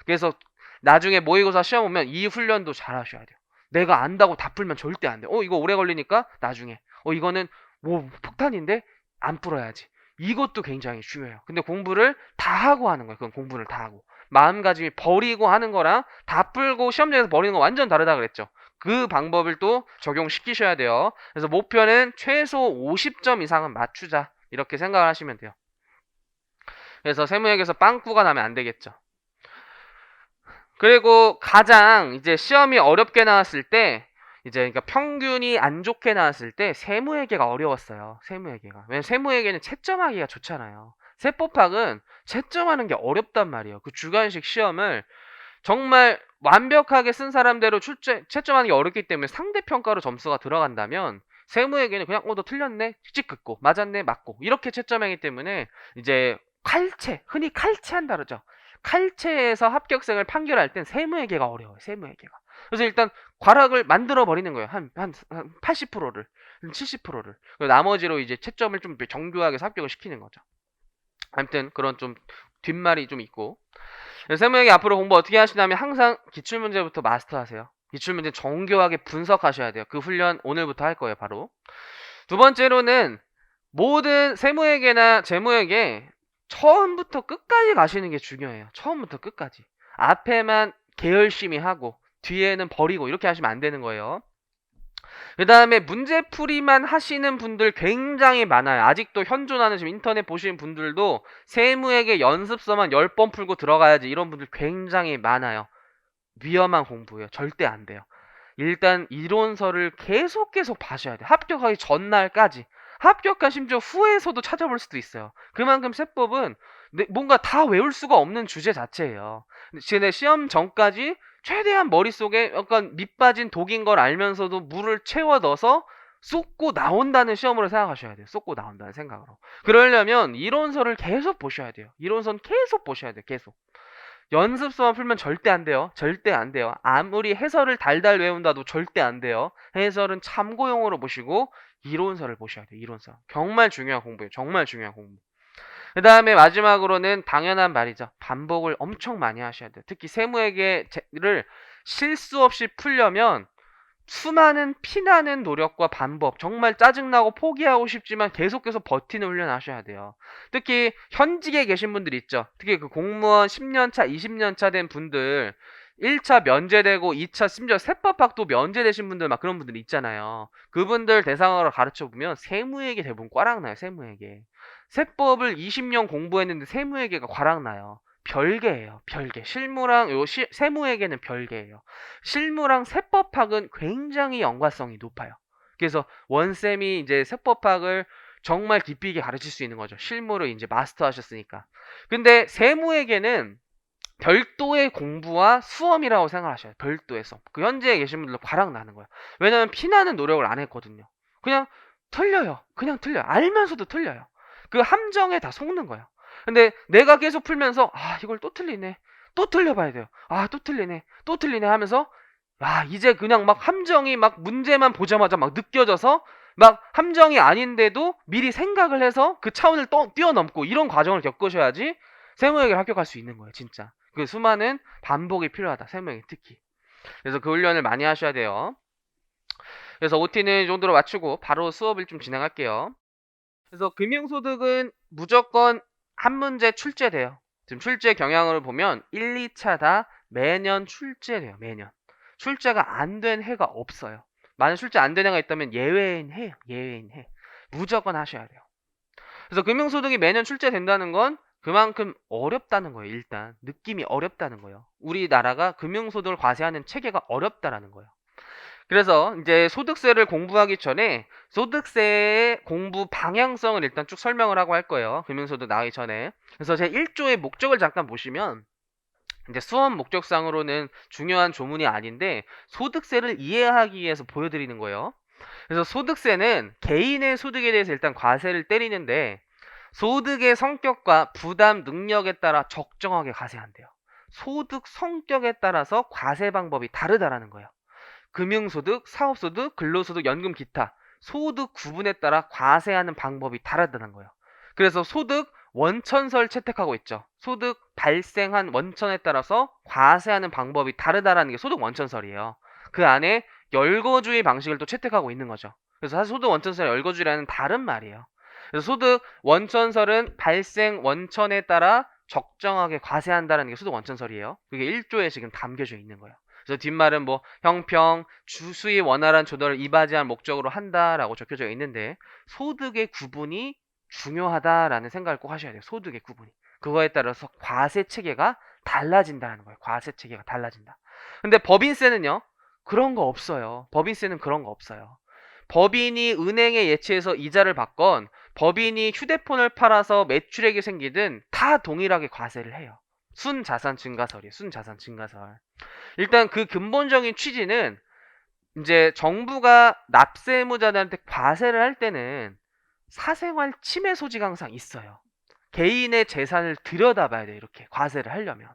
그래서 나중에 모의고사 시험 오면 이 훈련도 잘 하셔야 돼요. 내가 안다고 다 풀면 절대 안 돼. 이거 오래 걸리니까 나중에. 이거는 뭐 폭탄인데 안 풀어야지. 이것도 굉장히 중요해요. 근데 공부를 다 하고 하는 거예요. 그건 공부를 다 하고. 마음가짐이 버리고 하는 거랑 다 풀고 시험장에서 버리는 거 완전 다르다 그랬죠. 그 방법을 또 적용시키셔야 돼요. 그래서 목표는 최소 50점 이상은 맞추자. 이렇게 생각을 하시면 돼요. 그래서 세무역에서 빵꾸가 나면 안 되겠죠. 그리고 가장 이제 시험이 어렵게 나왔을 때 이제 그러니까 평균이 안 좋게 나왔을 때 세무회계가 어려웠어요. 세무회계가. 왜냐면 세무회계는 채점하기가 좋잖아요. 세법학은 채점하는 게 어렵단 말이에요. 그 주관식 시험을 정말 완벽하게 쓴 사람대로 채점하는 게 어렵기 때문에 상대평가로 점수가 들어간다면 세무에게는 그냥 너 틀렸네 찍 긋고 맞았네 맞고 이렇게 채점하기 때문에 이제 흔히 칼체한다 그러죠. 칼체에서 합격생을 판결할 땐 세무회계가 어려워요. 세무회계가. 그래서 일단 과락을 만들어 버리는 거예요. 한 80%를 70%를 나머지로 이제 채점을 좀 정교하게 합격을 시키는 거죠. 아무튼 그런 좀 뒷말이 좀 있고 세무회계 앞으로 공부 어떻게 하시냐면 항상 기출문제부터 마스터하세요. 기출문제 정교하게 분석하셔야 돼요. 그 훈련 오늘부터 할 거예요. 바로. 두 번째로는 모든 세무회계나 재무회계 처음부터 끝까지 가시는 게 중요해요. 처음부터 끝까지. 앞에만 개열심히 하고 뒤에는 버리고 이렇게 하시면 안 되는 거예요. 그 다음에 문제풀이만 하시는 분들 굉장히 많아요. 아직도 현존하는 지금 인터넷 보시는 분들도 세무회계 연습서만 10번 풀고 들어가야지 이런 분들 굉장히 많아요. 위험한 공부예요. 절대 안 돼요. 일단 이론서를 계속 봐셔야 돼요. 합격하기 전날까지. 합격한 심지어 후에서도 찾아볼 수도 있어요. 그만큼 세법은 뭔가 다 외울 수가 없는 주제 자체예요. 근데 시험 전까지 최대한 머릿속에 약간 밑빠진 독인 걸 알면서도 물을 채워 넣어서 쏟고 나온다는 시험으로 생각하셔야 돼요. 쏟고 나온다는 생각으로. 그러려면 이론서를 계속 보셔야 돼요. 이론서는 계속 보셔야 돼요. 계속. 연습서만 풀면 절대 안 돼요. 절대 안 돼요. 아무리 해설을 달달 외운다도 절대 안 돼요. 해설은 참고용으로 보시고 이론서를 보셔야 돼요. 이론서. 정말 중요한 공부예요. 정말 중요한 공부. 그 다음에 마지막으로는 당연한 말이죠. 반복을 엄청 많이 하셔야 돼요. 특히 세무회계를 실수 없이 풀려면 수많은 피나는 노력과 반복, 정말 짜증나고 포기하고 싶지만 계속해서 버티는 훈련 하셔야 돼요. 특히 현직에 계신 분들 있죠. 특히 그 공무원 10년차, 20년차 된 분들 1차 면제되고 2차 심지어 세법학도 면제되신 분들 막 그런 분들 있잖아요. 그분들 대상으로 가르쳐보면 세무회계 대부분 꽈락나요. 세무회계. 세법을 20년 공부했는데 세무회계가 꽈락나요. 별개예요. 별개. 실무랑 세무회계는 별개예요. 실무랑 세법학은 굉장히 연관성이 높아요. 그래서 원쌤이 이제 세법학을 정말 깊이 있게 가르칠 수 있는 거죠. 실무를 이제 마스터하셨으니까. 근데 세무회계는 별도의 공부와 수험이라고 생각하셔요. 별도의 수험. 그 현재에 계신 분들도 과락 나는 거예요. 왜냐면 피나는 노력을 안 했거든요. 그냥 틀려요. 그냥 틀려요. 알면서도 틀려요. 그 함정에 다 속는 거예요. 근데 내가 계속 풀면서 이걸 또 틀리네. 또 틀려봐야 돼요. 또 틀리네. 또 틀리네 하면서 이제 그냥 막 함정이 막 문제만 보자마자 막 느껴져서 막 함정이 아닌데도 미리 생각을 해서 그 차원을 뛰어넘고 이런 과정을 겪으셔야지 세무역에 합격할 수 있는 거예요, 진짜. 그 수많은 반복이 필요하다, 세무역에 특히. 그래서 그 훈련을 많이 하셔야 돼요. 그래서 OT는 이 정도로 맞추고 바로 수업을 좀 진행할게요. 그래서 금융소득은 무조건 한 문제 출제돼요. 지금 출제 경향을 보면 1, 2차 다 매년 출제돼요. 매년. 출제가 안 된 해가 없어요. 만약 출제 안 된 해가 있다면 예외인 해요. 예외인 해. 무조건 하셔야 돼요. 그래서 금융소득이 매년 출제된다는 건 그만큼 어렵다는 거예요. 일단 느낌이 어렵다는 거예요. 우리나라가 금융소득을 과세하는 체계가 어렵다라는 거예요. 그래서 이제 소득세를 공부하기 전에 소득세의 공부 방향성을 일단 쭉 설명을 하고 할 거예요. 금융소득 나가기 전에. 그래서 제 1조의 목적을 잠깐 보시면 이제 수업 목적상으로는 중요한 조문이 아닌데 소득세를 이해하기 위해서 보여드리는 거예요. 그래서 소득세는 개인의 소득에 대해서 일단 과세를 때리는데 소득의 성격과 부담 능력에 따라 적정하게 과세한대요. 소득 성격에 따라서 과세 방법이 다르다라는 거예요. 금융소득, 사업소득, 근로소득, 연금, 기타 소득 구분에 따라 과세하는 방법이 다르다는 거예요. 그래서 소득 원천설 채택하고 있죠. 소득 발생한 원천에 따라서 과세하는 방법이 다르다라는 게 소득 원천설이에요. 그 안에 열거주의 방식을 또 채택하고 있는 거죠. 그래서 사실 소득 원천설, 열거주의라는 다른 말이에요. 그래서 소득 원천설은 발생 원천에 따라 적정하게 과세한다는 게 소득 원천설이에요. 그게 1조에 지금 담겨져 있는 거예요. 그래서 뒷말은 뭐 형평, 주수의 원활한 조달을 이바지한 목적으로 한다라고 적혀져 있는데 소득의 구분이 중요하다라는 생각을 꼭 하셔야 돼요. 소득의 구분이. 그거에 따라서 과세 체계가 달라진다는 거예요. 과세 체계가 달라진다. 근데 법인세는요. 그런 거 없어요. 법인세는 그런 거 없어요. 법인이 은행에 예치해서 이자를 받건 법인이 휴대폰을 팔아서 매출액이 생기든 다 동일하게 과세를 해요. 순자산 증가설이에요. 순자산 증가설. 일단 그 근본적인 취지는 이제 정부가 납세의무자들한테 과세를 할 때는 사생활 침해 소지가 항상 있어요. 개인의 재산을 들여다봐야 돼, 이렇게 과세를 하려면.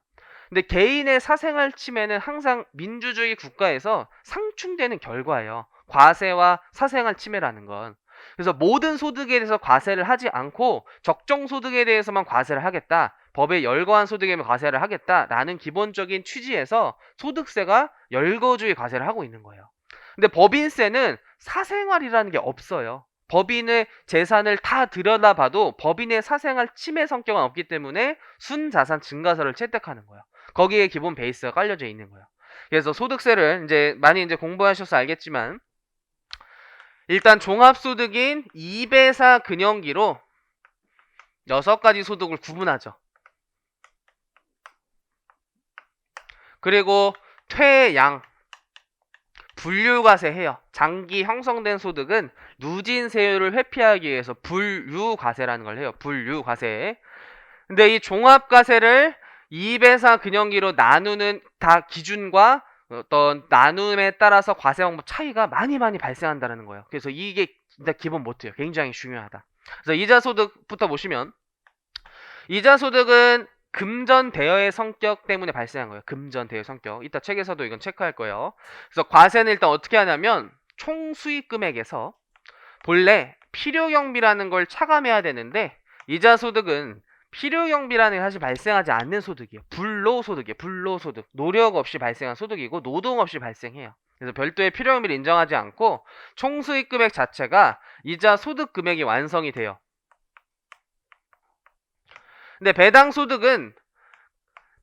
근데 개인의 사생활 침해는 항상 민주주의 국가에서 상충되는 결과예요. 과세와 사생활 침해라는 건. 그래서 모든 소득에 대해서 과세를 하지 않고 적정 소득에 대해서만 과세를 하겠다. 법에 열거한 소득에만 과세를 하겠다라는 기본적인 취지에서 소득세가 열거주의 과세를 하고 있는 거예요. 근데 법인세는 사생활이라는 게 없어요. 법인의 재산을 다 들여다봐도 법인의 사생활 침해 성격은 없기 때문에 순자산 증가세를 채택하는 거예요. 거기에 기본 베이스가 깔려져 있는 거예요. 그래서 소득세를 이제 많이 이제 공부하셔서 알겠지만 일단 종합소득인 2배사 근영기로 6가지 소득을 구분하죠. 그리고 퇴양 분류과세 해요. 장기 형성된 소득은 누진세율을 회피하기 위해서 분류과세라는 걸 해요. 분류과세. 근데 이 종합과세를 2배사 근영기로 나누는 다 기준과 어떤 나눔에 따라서 과세 방법 차이가 많이 발생한다는 거예요. 그래서 이게 일단 기본 모트예요. 굉장히 중요하다. 그래서 이자소득부터 보시면 이자소득은 금전대여의 성격 때문에 발생한 거예요. 금전대여 성격. 이따 책에서도 이건 체크할 거예요. 그래서 과세는 일단 어떻게 하냐면 총 수익 금액에서 본래 필요경비라는 걸 차감해야 되는데 이자소득은 필요경비라는 게 사실 발생하지 않는 소득이에요. 불로소득이에요. 불로소득. 노력 없이 발생한 소득이고 노동 없이 발생해요. 그래서 별도의 필요경비를 인정하지 않고 총수익 금액 자체가 이자 소득 금액이 완성이 돼요. 근데 배당 소득은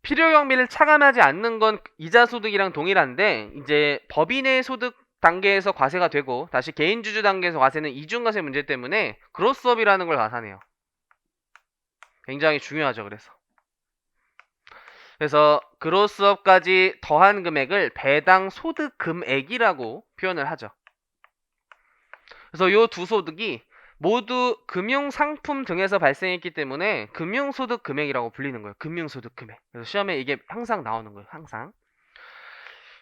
필요경비를 차감하지 않는 건 이자 소득이랑 동일한데 이제 법인의 소득 단계에서 과세가 되고 다시 개인주주 단계에서 과세는 이중과세 문제 때문에 그로스업이라는 걸 가산해요. 굉장히 중요하죠. 그래서 그로스업까지 더한 금액을 배당 소득 금액이라고 표현을 하죠. 그래서 이 두 소득이 모두 금융상품 등에서 발생했기 때문에 금융소득 금액이라고 불리는 거예요. 금융소득 금액. 그래서 시험에 이게 항상 나오는 거예요. 항상.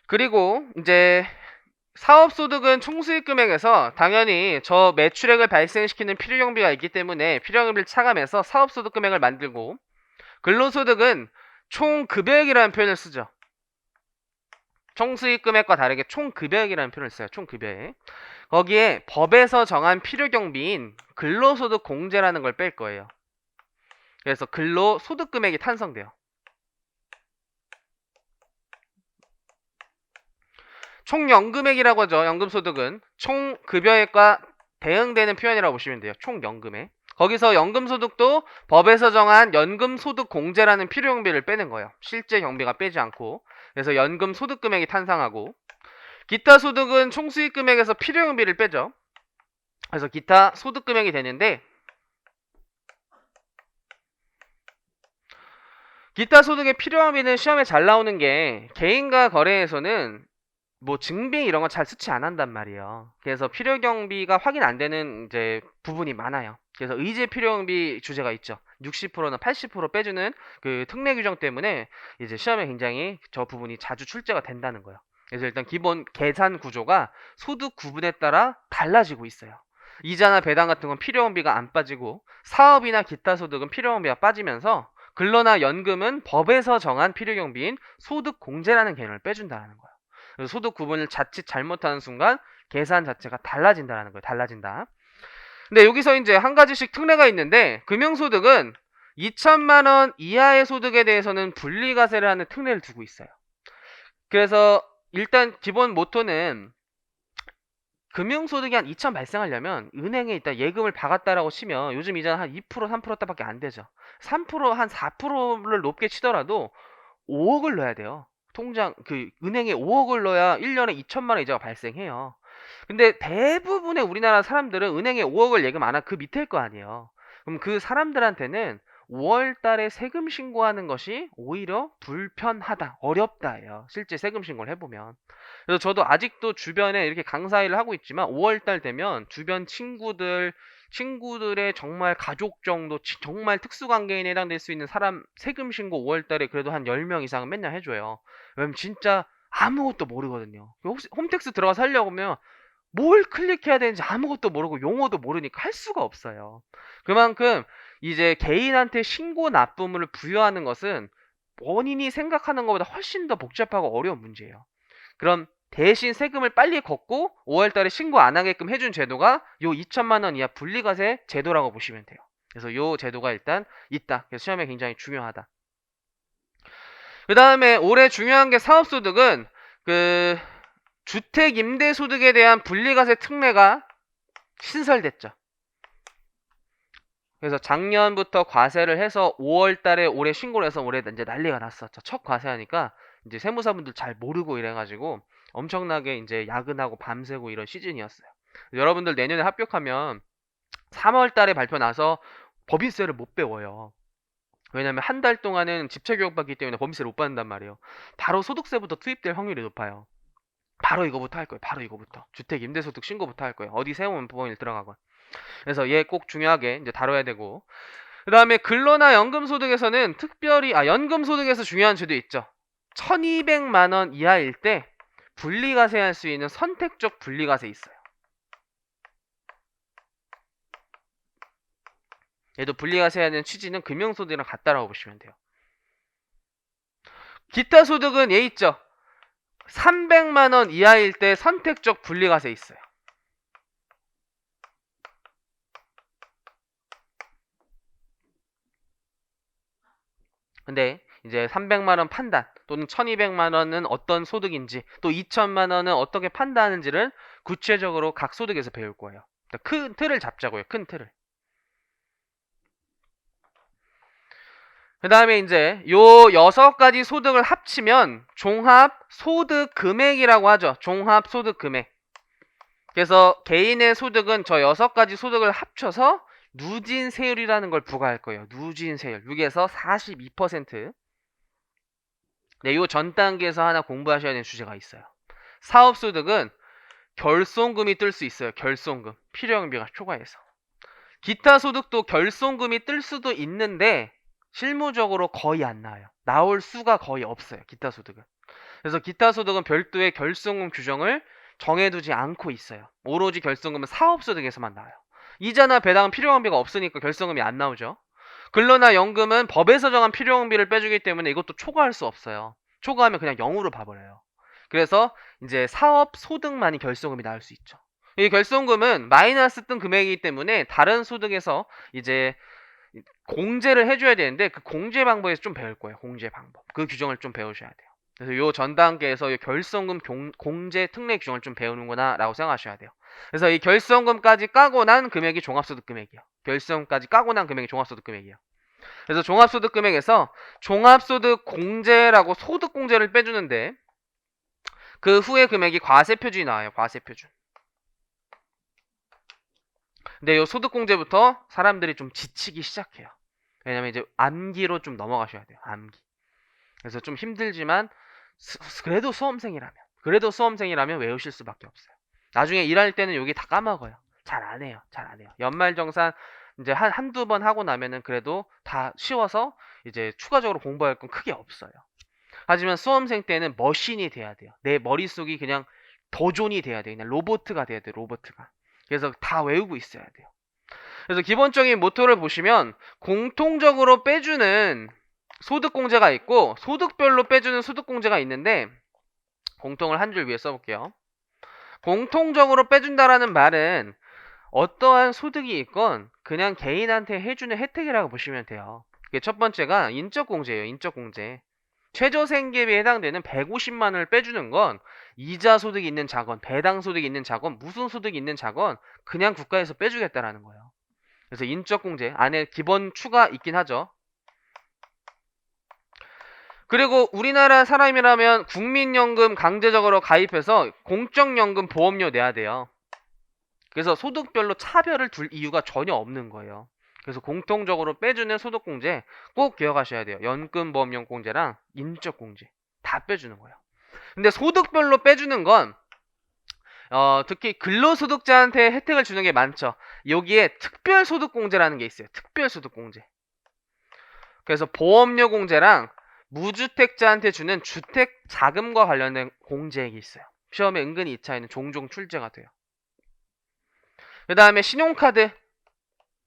그리고 이제 사업소득은 총수익 금액에서 당연히 저 매출액을 발생시키는 필요경비가 있기 때문에 필요경비를 차감해서 사업소득 금액을 만들고, 근로소득은 총급여액이라는 표현을 쓰죠. 총수익 금액과 다르게 총급여액이라는 표현을 써요. 총급여액. 거기에 법에서 정한 필요경비인 근로소득 공제라는 걸 뺄 거예요. 그래서 근로소득 금액이 탄생돼요. 총연금액이라고 하죠. 연금소득은 총급여액과 대응되는 표현이라고 보시면 돼요. 총연금액. 거기서 연금소득도 법에서 정한 연금소득 공제라는 필요경비를 빼는 거예요. 실제 경비가 빼지 않고. 그래서 연금소득 금액이 탄생하고, 기타 소득은 총수익 금액에서 필요경비를 빼죠. 그래서 기타 소득 금액이 되는데, 기타 소득의 필요경비는 시험에 잘 나오는 게 개인과 거래에서는 뭐 증빙 이런 거 잘 수치 안 한단 말이에요. 그래서 필요경비가 확인 안 되는 이제 부분이 많아요. 그래서 의제 필요경비 주제가 있죠. 60%나 80% 빼주는 그 특례 규정 때문에 이제 시험에 굉장히 저 부분이 자주 출제가 된다는 거예요. 그래서 일단 기본 계산 구조가 소득 구분에 따라 달라지고 있어요. 이자나 배당 같은 건 필요경비가 안 빠지고, 사업이나 기타 소득은 필요경비가 빠지면서, 근로나 연금은 법에서 정한 필요경비인 소득 공제라는 개념을 빼준다는 거예요. 그래서 소득 구분을 자칫 잘못하는 순간 계산 자체가 달라진다는 거예요. 달라진다. 근데 여기서 이제 한 가지씩 특례가 있는데, 금융소득은 2천만 원 이하의 소득에 대해서는 분리과세를 하는 특례를 두고 있어요. 그래서 일단 기본 모토는 금융소득이 한 2천 발생하려면 은행에 일단 예금을 박았다라고 치면 요즘 이자는 한 2% 3%대밖에 안 되죠. 3%한 4%를 높게 치더라도 5억을 넣어야 돼요. 통장 그 은행에 5억을 넣어야 1년에 2천만 원 이자가 발생해요. 근데 대부분의 우리나라 사람들은 은행에 5억을 예금 안 하고 그 밑일 거 아니에요. 그럼 그 사람들한테는 5월 달에 세금 신고하는 것이 오히려 불편하다, 어렵다예요. 실제 세금 신고를 해보면. 그래서 저도 아직도 주변에 이렇게 강사 일을 하고 있지만 5월 달 되면 주변 친구들의 정말 가족 정도, 정말 특수관계인에 해당될 수 있는 사람 세금 신고 5월 달에 그래도 한 10명 이상은 맨날 해줘요. 왜냐면 진짜 아무것도 모르거든요. 혹시 홈택스 들어가서 하려고 하면 뭘 클릭해야 되는지 아무것도 모르고 용어도 모르니까 할 수가 없어요. 그만큼 이제 개인한테 신고 납부물을 부여하는 것은 본인이 생각하는 것보다 훨씬 더 복잡하고 어려운 문제예요. 그럼 대신 세금을 빨리 걷고 5월 달에 신고 안 하게끔 해준 제도가 요 2천만 원 이하 분리과세 제도라고 보시면 돼요. 그래서 요 제도가 일단 있다. 그래서 시험에 굉장히 중요하다. 그 다음에 올해 중요한 게 사업소득은 그 주택 임대소득에 대한 분리과세 특례가 신설됐죠. 그래서 작년부터 과세를 해서 5월 달에 올해 신고를 해서 올해 이제 난리가 났었죠. 첫 과세하니까 이제 세무사분들 잘 모르고 이래가지고 엄청나게 이제 야근하고 밤새고 이런 시즌이었어요. 여러분들 내년에 합격하면 3월 달에 발표 나서 법인세를 못 배워요. 왜냐면 한 달 동안은 집체 교육 받기 때문에 법인세를 못 받는단 말이에요. 바로 소득세부터 투입될 확률이 높아요. 바로 이거부터 할 거예요. 바로 이거부터. 주택 임대소득 신고부터 할 거예요. 어디 세우면 법원일 들어가건. 그래서 얘 꼭 중요하게 이제 다뤄야 되고. 그 다음에 근로나 연금소득에서는 특별히, 연금소득에서 중요한 제도 있죠. 1200만 원 이하일 때 분리과세 할 수 있는 선택적 분리과세 있어요. 얘도 분리과세 하는 취지는 금융소득이랑 같다라고 보시면 돼요. 기타 소득은 얘 있죠. 300만 원 이하일 때 선택적 분리과세 있어요. 근데 이제 300만 원 판단 또는 1200만 원은 어떤 소득인지 또 2천만 원은 어떻게 판단하는지를 구체적으로 각 소득에서 배울 거예요. 큰 틀을 잡자고요. 큰 틀을. 그 다음에 이제 요 6가지 소득을 합치면 종합 소득 금액이라고 하죠. 종합 소득 금액. 그래서 개인의 소득은 저 6가지 소득을 합쳐서 누진세율이라는 걸 부과할 거예요. 누진세율. 6에서 42%. 네, 요 전 단계에서 하나 공부하셔야 되는 주제가 있어요. 사업소득은 결손금이 뜰 수 있어요. 결손금. 필요경비가 초과해서. 기타 소득도 결손금이 뜰 수도 있는데 실무적으로 거의 안 나와요. 나올 수가 거의 없어요. 기타 소득은. 그래서 기타 소득은 별도의 결손금 규정을 정해두지 않고 있어요. 오로지 결손금은 사업소득에서만 나와요. 이자나 배당은 필요경비가 없으니까 결손금이 안 나오죠. 근로나 연금은 법에서 정한 필요경비를 빼주기 때문에 이것도 초과할 수 없어요. 초과하면 그냥 0으로 봐버려요. 그래서 이제 사업 소득만이 결손금이 나올 수 있죠. 이 결손금은 마이너스 뜬 금액이기 때문에 다른 소득에서 이제 공제를 해줘야 되는데 그 공제 방법에서 좀 배울 거예요. 공제 방법. 그 규정을 좀 배우셔야 돼요. 그래서 요 전 단계에서 요 결손금 공제 특례 규정을 좀 배우는구나 라고 생각하셔야 돼요. 그래서 이 결손금까지 까고 난 금액이 종합소득 금액이요. 결손금까지 까고 난 금액이 종합소득 금액이요. 그래서 종합소득 금액에서 종합소득 공제라고 소득 공제를 빼주는데 그 후에 금액이 과세표준이 나와요. 과세표준. 근데 이 소득공제부터 사람들이 좀 지치기 시작해요. 왜냐면 이제 암기로 좀 넘어가셔야 돼요. 암기. 그래서 좀 힘들지만 그래도 수험생이라면 외우실 수밖에 없어요. 나중에 일할 때는 여기 다 까먹어요. 잘 안 해요. 연말정산 이제 한두 번 하고 나면은 그래도 다 쉬워서 이제 추가적으로 공부할 건 크게 없어요. 하지만 수험생 때는 머신이 돼야 돼요. 내 머릿속이 그냥 도존이 돼야 돼요. 그냥 로보트가 돼야 돼요. 로보트가. 그래서 다 외우고 있어야 돼요. 그래서 기본적인 모토를 보시면 공통적으로 빼주는 소득공제가 있고 소득별로 빼주는 소득공제가 있는데 공통을 한 줄 위에 써볼게요. 공통적으로 빼준다라는 말은 어떠한 소득이 있건 그냥 개인한테 해주는 혜택이라고 보시면 돼요. 첫 번째가 인적공제예요. 인적공제. 최저생계비에 해당되는 150만 원을 빼주는 건 이자 소득이 있는 자건, 배당 소득이 있는 자건, 무슨 소득이 있는 자건 그냥 국가에서 빼주겠다라는 거예요. 그래서 인적공제 안에 기본 추가 있긴 하죠. 그리고 우리나라 사람이라면 국민연금 강제적으로 가입해서 공적연금 보험료 내야 돼요. 그래서 소득별로 차별을 둘 이유가 전혀 없는 거예요. 그래서 공통적으로 빼주는 소득공제 꼭 기억하셔야 돼요. 연금보험연공제랑 인적공제 다 빼주는 거예요. 근데 소득별로 빼주는 건 특히 근로소득자한테 혜택을 주는 게 많죠. 여기에 특별소득공제라는 게 있어요. 특별소득공제. 그래서 보험료 공제랑 무주택자한테 주는 주택자금과 관련된 공제액이 있어요. 시험에 은근히 이 차이는 종종 출제가 돼요. 그 다음에 신용카드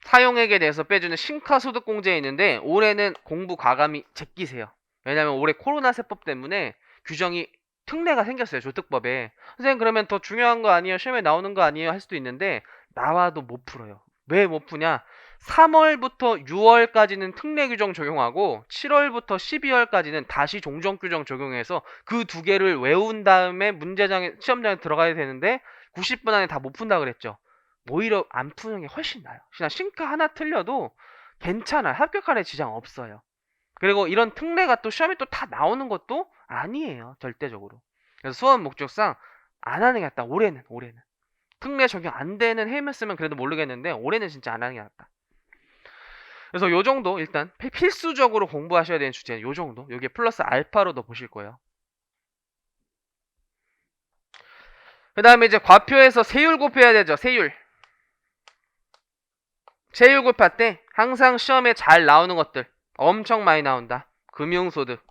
사용액에 대해서 빼주는 신카소득공제에 있는데 올해는 공부 과감히 제끼세요. 왜냐면 올해 코로나 세법 때문에 규정이 특례가 생겼어요. 조특법에. 선생님 그러면 더 중요한 거 아니에요? 시험에 나오는 거 아니에요? 할 수도 있는데 나와도 못 풀어요. 왜 못 푸냐? 3월부터 6월까지는 특례 규정 적용하고 7월부터 12월까지는 다시 종정 규정 적용해서 그 두 개를 외운 다음에 시험장에 들어가야 되는데 90분 안에 다 못 푼다 그랬죠. 오히려 안 푸는 게 훨씬 나아요. 그냥 신카 하나 틀려도 괜찮아요. 합격하는 지장 없어요. 그리고 이런 특례가 또 시험에 또 다 나오는 것도 아니에요. 절대적으로. 그래서 수험 목적상 안 하는 게 낫다. 올해는. 특례 적용 안 되는 해였으면 그래도 모르겠는데 올해는 진짜 안 하는 게 낫다. 그래서 요 정도 일단 필수적으로 공부하셔야 되는 주제는 요 정도. 요게 플러스 알파로도 보실 거예요. 그 다음에 이제 과표에서 세율 곱해야 되죠. 세율 곱할 때 항상 시험에 잘 나오는 것들 엄청 많이 나온다. 금융소득.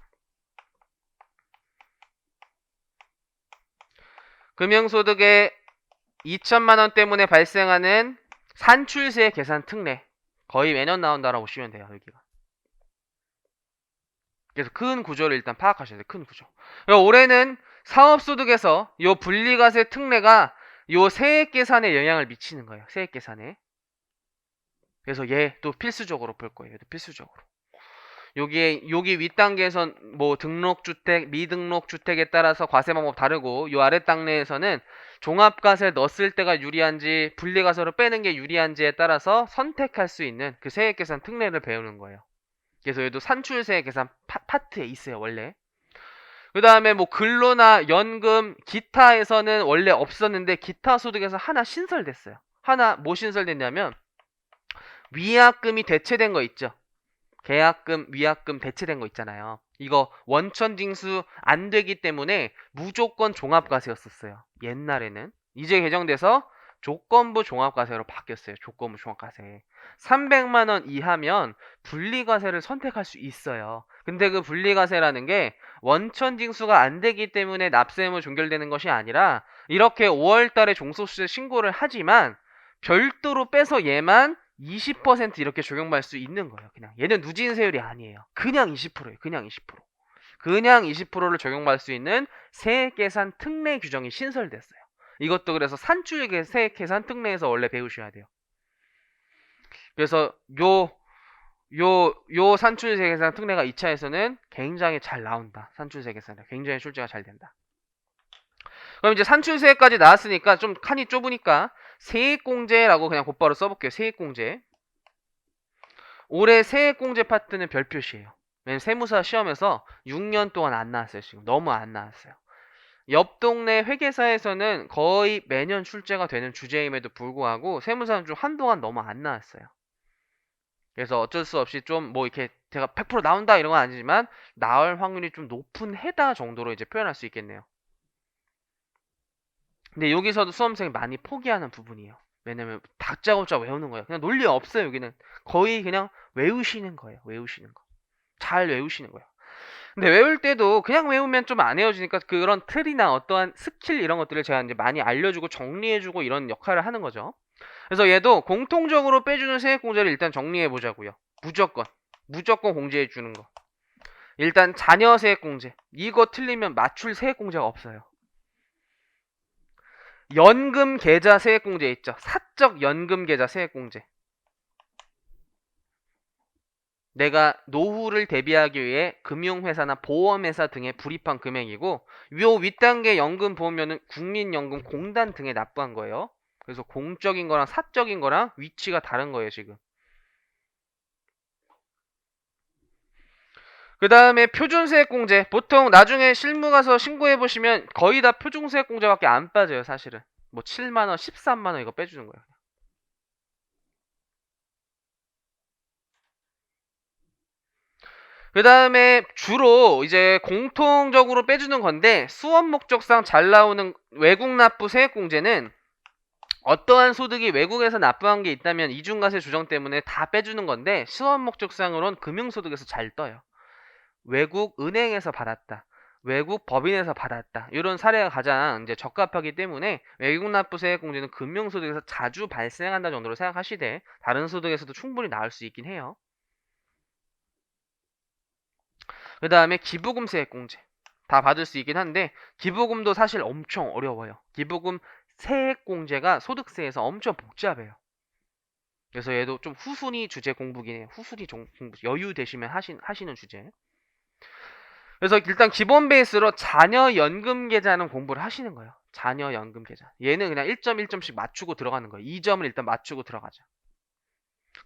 금융소득에 2천만 원 때문에 발생하는 산출세 계산 특례. 거의 매년 나온다라고 보시면 돼요. 여기가. 그래서 큰 구조를 일단 파악하셔야 돼요. 큰 구조. 올해는 사업소득에서 요 분리과세 특례가 요 세액 계산에 영향을 미치는 거예요. 세액 계산에. 그래서 얘 또 필수적으로 볼 거예요. 얘도 필수적으로. 여기 윗단계에선 뭐 등록주택, 미등록주택에 따라서 과세 방법 다르고 요 아래 단계에서는 종합과세 넣었을 때가 유리한지 분리과세로 빼는 게 유리한지에 따라서 선택할 수 있는 그 세액계산 특례를 배우는 거예요. 그래서 얘도 산출세 계산 파트에 있어요. 원래. 그 다음에 뭐 근로나 연금, 기타에서는 원래 없었는데 기타 소득에서 하나 신설됐어요. 하나 뭐 신설됐냐면 위약금이 대체된 거 있죠. 계약금, 위약금 대체된 거 있잖아요. 이거 원천 징수 안 되기 때문에 무조건 종합과세였었어요. 옛날에는. 이제 개정돼서 조건부 종합과세로 바뀌었어요. 조건부 종합과세. 300만 원 이하면 분리과세를 선택할 수 있어요. 근데 그 분리과세라는 게 원천 징수가 안 되기 때문에 납세 의무 종결되는 것이 아니라 이렇게 5월 달에 종소수재 신고를 하지만 별도로 빼서 얘만 20% 이렇게 적용받을 수 있는 거예요. 그냥 얘는 누진세율이 아니에요. 그냥 20%예요. 그냥 20%. 그냥 20%를 적용받을 수 있는 세액계산 특례 규정이 신설됐어요. 이것도 그래서 산출 세액계산 특례에서 원래 배우셔야 돼요. 그래서 요 산출세계산 특례가 2차에서는 굉장히 잘 나온다. 산출세계산이 굉장히 출제가 잘 된다. 그럼 이제 산출세까지 나왔으니까 좀 칸이 좁으니까 세액공제라고 그냥 곧바로 써볼게요. 세액공제. 올해 세액공제 파트는 별 표시예요. 왜냐면 세무사 시험에서 6년 동안 안 나왔어요. 지금 너무 안 나왔어요. 옆 동네 회계사에서는 거의 매년 출제가 되는 주제임에도 불구하고 세무사는 좀 한동안 너무 안 나왔어요. 그래서 어쩔 수 없이 좀 뭐 이렇게 제가 100% 나온다 이런 건 아니지만 나올 확률이 좀 높은 해다 정도로 이제 표현할 수 있겠네요. 근데 여기서도 수험생이 많이 포기하는 부분이에요. 왜냐면 다짜고짜 외우는 거예요. 그냥 논리 없어요. 여기는 거의 그냥 외우시는 거예요. 외우시는 거. 잘 외우시는 거예요. 근데 외울 때도 그냥 외우면 좀 안 외워지니까 그런 틀이나 어떠한 스킬 이런 것들을 제가 이제 많이 알려주고 정리해주고 이런 역할을 하는 거죠. 그래서 얘도 공통적으로 빼주는 세액공제를 일단 정리해 보자고요. 무조건 공제해 주는 거. 일단 자녀 세액공제. 이거 틀리면 맞출 세액공제가 없어요. 연금 계좌 세액공제 있죠. 사적 연금 계좌 세액공제. 내가 노후를 대비하기 위해 금융회사나 보험회사 등에 불입한 금액이고 요 윗단계 연금보험료는 국민연금공단 등에 납부한 거예요. 그래서 공적인 거랑 사적인 거랑 위치가 다른 거예요 지금. 그 다음에 표준세액공제. 보통 나중에 실무 가서 신고해보시면 거의 다 표준세액공제밖에 안 빠져요 사실은. 뭐 7만원 13만원 이거 빼주는 거예요. 그 다음에 주로 이제 공통적으로 빼주는 건데 수업 목적상 잘 나오는 외국 납부 세액공제는 어떠한 소득이 외국에서 납부한 게 있다면 이중과세 조정 때문에 다 빼주는 건데 수업 목적상으로는 금융소득에서 잘 떠요. 외국 은행에서 받았다. 외국 법인에서 받았다. 이런 사례가 가장 이제 적합하기 때문에 외국 납부 세액공제는 금융소득에서 자주 발생한다 정도로 생각하시되 다른 소득에서도 충분히 나올 수 있긴 해요. 그 다음에 기부금 세액공제. 다 받을 수 있긴 한데 기부금도 사실 엄청 어려워요. 기부금 세액공제가 소득세에서 엄청 복잡해요. 그래서 얘도 좀 후순위 주제 공부긴 해요. 후순위 공부. 여유 되시면 하시는 주제. 그래서 일단 기본 베이스로 자녀 연금 계좌는 공부를 하시는 거예요. 자녀 연금 계좌. 얘는 그냥 1점 1점씩 맞추고 들어가는 거예요. 2점을 일단 맞추고 들어가죠.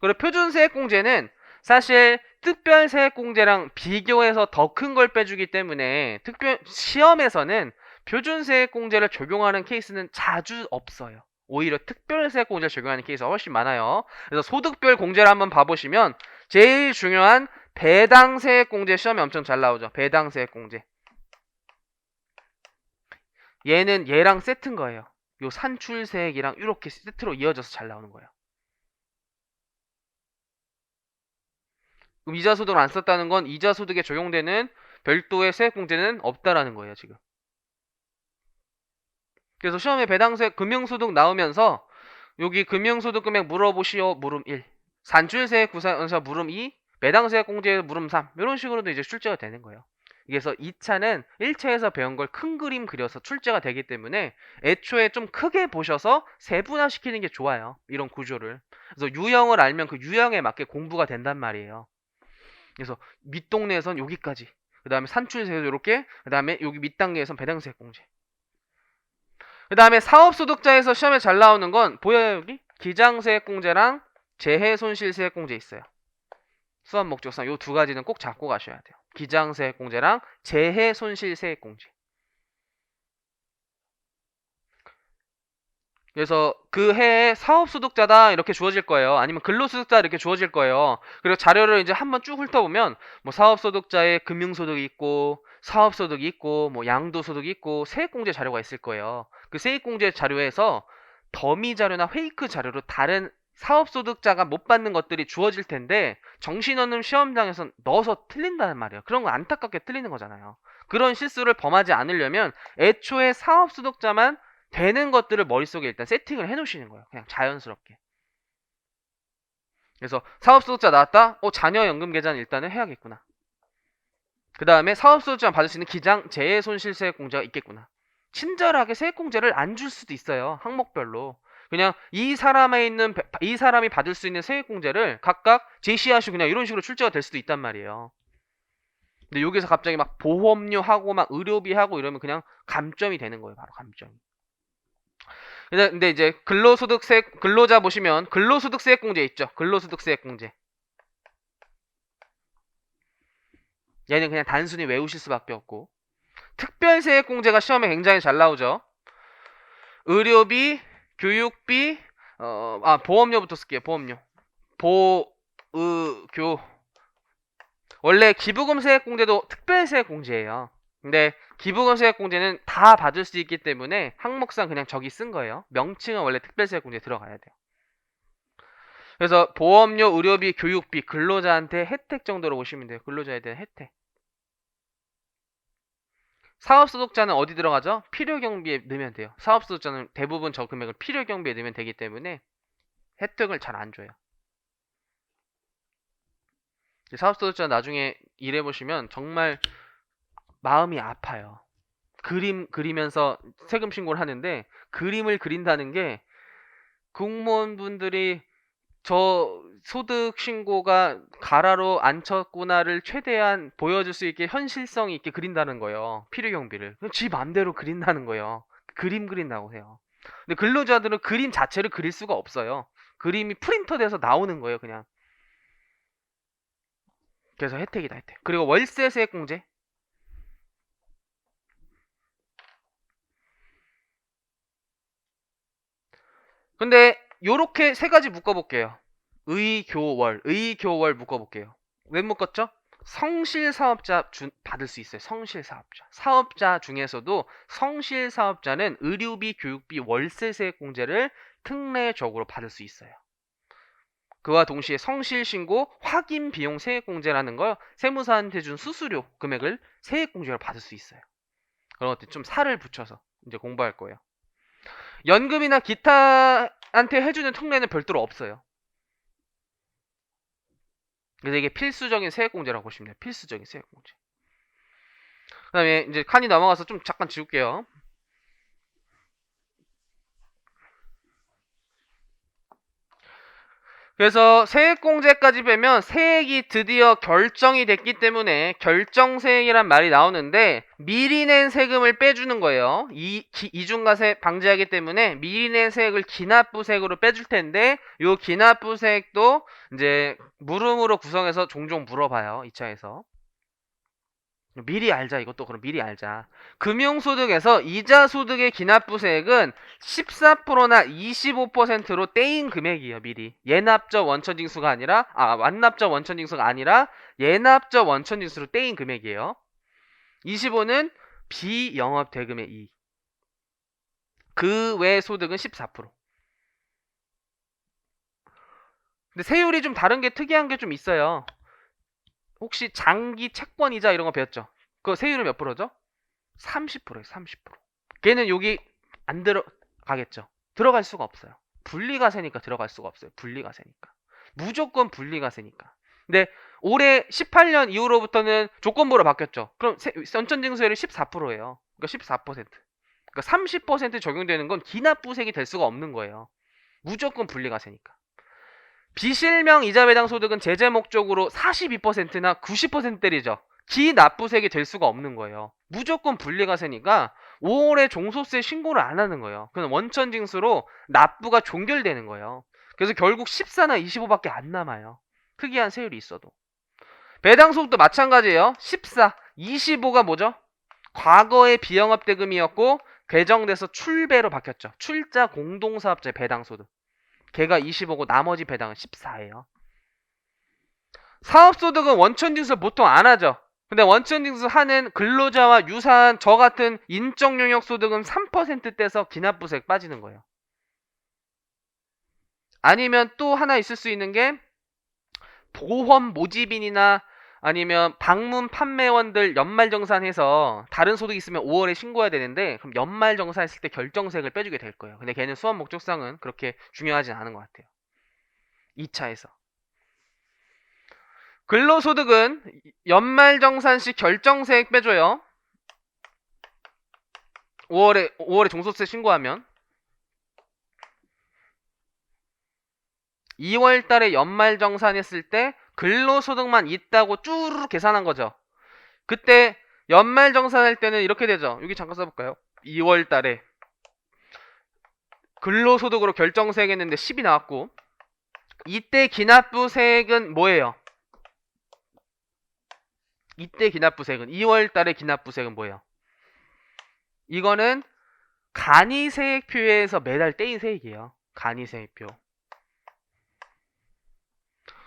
그리고 표준세액공제는 사실 특별세액공제랑 비교해서 더 큰 걸 빼주기 때문에 시험에서는 표준세액공제를 적용하는 케이스는 자주 없어요. 오히려 특별세액공제를 적용하는 케이스가 훨씬 많아요. 그래서 소득별 공제를 한번 봐보시면 제일 중요한 배당세액공제 시험에 엄청 잘 나오죠. 배당세액공제. 얘는 얘랑 세트인 거예요. 요 산출세액이랑 이렇게 세트로 이어져서 잘 나오는 거예요. 그럼 이자소득을 안 썼다는 건 이자소득에 적용되는 별도의 세액공제는 없다라는 거예요, 지금. 그래서 시험에 배당세 금융소득 나오면서 여기 금융소득 금액 물어보시오 물음 1, 산출세액 구사에서 물음 2, 배당세액공제 물음 3 이런 식으로도 이제 출제가 되는 거예요. 그래서 2차는 1차에서 배운 걸 큰 그림 그려서 출제가 되기 때문에 애초에 좀 크게 보셔서 세분화시키는 게 좋아요. 이런 구조를. 그래서 유형을 알면 그 유형에 맞게 공부가 된단 말이에요. 그래서 밑동네에선 여기까지, 그 다음에 산출세도 이렇게, 그 다음에 여기 밑단계에선 배당세액공제. 그 다음에 사업소득자에서 시험에 잘 나오는 건 보여요 여기? 기장세액공제랑 재해손실세액공제 있어요. 수업 목적상 요 두 가지는 꼭 잡고 가셔야 돼요. 기장세액공제랑 재해손실세액공제. 그래서 그 해에 사업소득자다 이렇게 주어질 거예요. 아니면 근로소득자 이렇게 주어질 거예요. 그리고 자료를 이제 한번 쭉 훑어보면 뭐 사업소득자의 금융소득이 있고 사업소득이 있고 뭐 양도소득이 있고 세액공제 자료가 있을 거예요. 그 세액공제 자료에서 더미 자료나 페이크 자료로 다른 사업소득자가 못 받는 것들이 주어질 텐데 정신없는 시험장에서 넣어서 틀린다는 말이에요. 그런 거 안타깝게 틀리는 거잖아요. 그런 실수를 범하지 않으려면 애초에 사업소득자만 되는 것들을 머릿속에 일단 세팅을 해놓으시는 거예요. 그냥 자연스럽게. 그래서 사업소득자 나왔다? 자녀연금 계좌는 일단은 해야겠구나. 그 다음에 사업소득자 받을 수 있는 기장, 재해손실세액공제가 있겠구나. 친절하게 세액공제를 안 줄 수도 있어요. 항목별로. 그냥 이 사람이 받을 수 있는 세액공제를 각각 제시하시고 그냥 이런 식으로 출제가 될 수도 있단 말이에요. 근데 여기서 갑자기 막 보험료 하고 막 의료비 하고 이러면 그냥 감점이 되는 거예요. 바로 감점이. 근데 이제 근로자 보시면 근로소득세액공제 있죠. 근로소득세액공제. 얘는 그냥 단순히 외우실 수밖에 없고. 특별세액공제가 시험에 굉장히 잘 나오죠. 의료비, 교육비, 보험료부터 쓸게요. 보험료. 보의교. 원래 기부금세액공제도 특별세액공제예요. 근데 기부금세액공제는 다 받을 수 있기 때문에 항목상 그냥 저기 쓴 거예요. 명칭은 원래 특별세액공제 들어가야 돼요. 그래서 보험료, 의료비, 교육비, 근로자한테 혜택 정도로 보시면 돼요. 근로자에 대한 혜택. 사업소득자는 어디 들어가죠? 필요경비에 넣으면 돼요. 사업소득자는 대부분 저 금액을 필요경비에 넣으면 되기 때문에 혜택을 잘 안 줘요. 사업소득자 나중에 일해보시면 정말 마음이 아파요. 그림 그리면서 세금 신고를 하는데 그림을 그린다는 게 공무원분들이 저 소득 신고가 가라로 안 쳤구나를 최대한 보여줄 수 있게 현실성 있게 그린다는 거예요. 필요 경비를. 지 맘대로 그린다는 거예요. 그림 그린다고 해요. 근데 근로자들은 그림 자체를 그릴 수가 없어요. 그림이 프린터 돼서 나오는 거예요, 그냥. 그래서 혜택이다, 혜택. 그리고 월세세액공제. 근데 요렇게 세 가지 묶어볼게요. 의교월 묶어볼게요. 왜 묶었죠? 성실사업자 받을 수 있어요. 성실사업자. 사업자 중에서도 성실사업자는 의료비, 교육비, 월세세액공제를 특례적으로 받을 수 있어요. 그와 동시에 성실신고 확인비용 세액공제라는 걸 세무사한테 준 수수료 금액을 세액공제로 받을 수 있어요. 그런 것들 좀 살을 붙여서 이제 공부할 거예요. 연금이나 기타한테 해주는 특례는 별도로 없어요. 그래서 이게 필수적인 세액공제라고 보시면 돼요. 필수적인 세액공제. 그 다음에 이제 칸이 넘어가서 좀 잠깐 지울게요. 그래서 세액공제까지 빼면 세액이 드디어 결정이 됐기 때문에 결정세액이란 말이 나오는데 미리 낸 세금을 빼주는 거예요. 이중과세 방지하기 때문에 미리 낸 세액을 기납부세액으로 빼줄 텐데 요 기납부세액도 이제 물음으로 구성해서 종종 물어봐요. 2차에서. 미리 알자. 이것도 그럼 미리 알자. 금융소득에서 이자소득의 기납부세액은 14%나 25%로 떼인 금액이에요. 미리. 예납적 원천징수가 아니라 완납적 원천징수가 아니라 예납적 원천징수로 떼인 금액이에요. 25는 비영업 대금의 이익. 그 외 소득은 14%. 근데 세율이 좀 다른 게 특이한 게 좀 있어요. 혹시 장기 채권이자 이런 거 배웠죠? 그 세율은 몇 프로죠? 30%예요. 30%. 걔는 여기 안 들어가겠죠. 들어갈 수가 없어요. 분리과세니까 들어갈 수가 없어요. 분리과세니까. 무조건 분리과세니까. 근데 올해 18년 이후로부터는 조건부로 바뀌었죠. 그럼 원천징수율이 14%예요. 그러니까 14%. 그러니까 30% 적용되는 건 기납부세액이 될 수가 없는 거예요. 무조건 분리과세니까. 비실명 이자 배당 소득은 제재 목적으로 42%나 90% 때리죠. 기납부세액이 될 수가 없는 거예요. 무조건 분리과세니까 5월에 종소세 신고를 안 하는 거예요. 그건 원천징수로 납부가 종결되는 거예요. 그래서 결국 14나 25밖에 안 남아요. 특이한 세율이 있어도. 배당 소득도 마찬가지예요. 14, 25가 뭐죠? 과거의 비영업 대금이었고 개정돼서 출배로 바뀌었죠. 출자 공동사업자 배당 소득. 걔가 25고 나머지 배당은 14예요. 사업소득은 원천징수 보통 안 하죠. 근데 원천징수 하는 근로자와 유사한 저 같은 인적 영역 소득은 3% 떼서 기납부세액 빠지는 거예요. 아니면 또 하나 있을 수 있는 게 보험 모집인이나 아니면 방문 판매원들 연말정산해서 다른 소득 있으면 5월에 신고해야 되는데 그럼 연말정산했을 때 결정세액을 빼주게 될 거예요. 근데 걔는 수업 목적상은 그렇게 중요하진 않은 것 같아요. 2차에서. 근로소득은 연말정산 시 결정세액 빼줘요. 5월에 종소세 신고하면 2월 달에 연말정산했을 때 근로소득만 있다고 쭈르륵 계산한 거죠. 그때 연말정산할 때는 이렇게 되죠. 여기 잠깐 써볼까요? 2월 달에 근로소득으로 결정세액 했는데 10이 나왔고 이때 기납부세액은 뭐예요? 이때 기납부세액은 2월 달에 기납부세액은 뭐예요? 이거는 간이세액표에서 매달 떼인 세액이에요. 간이세액표.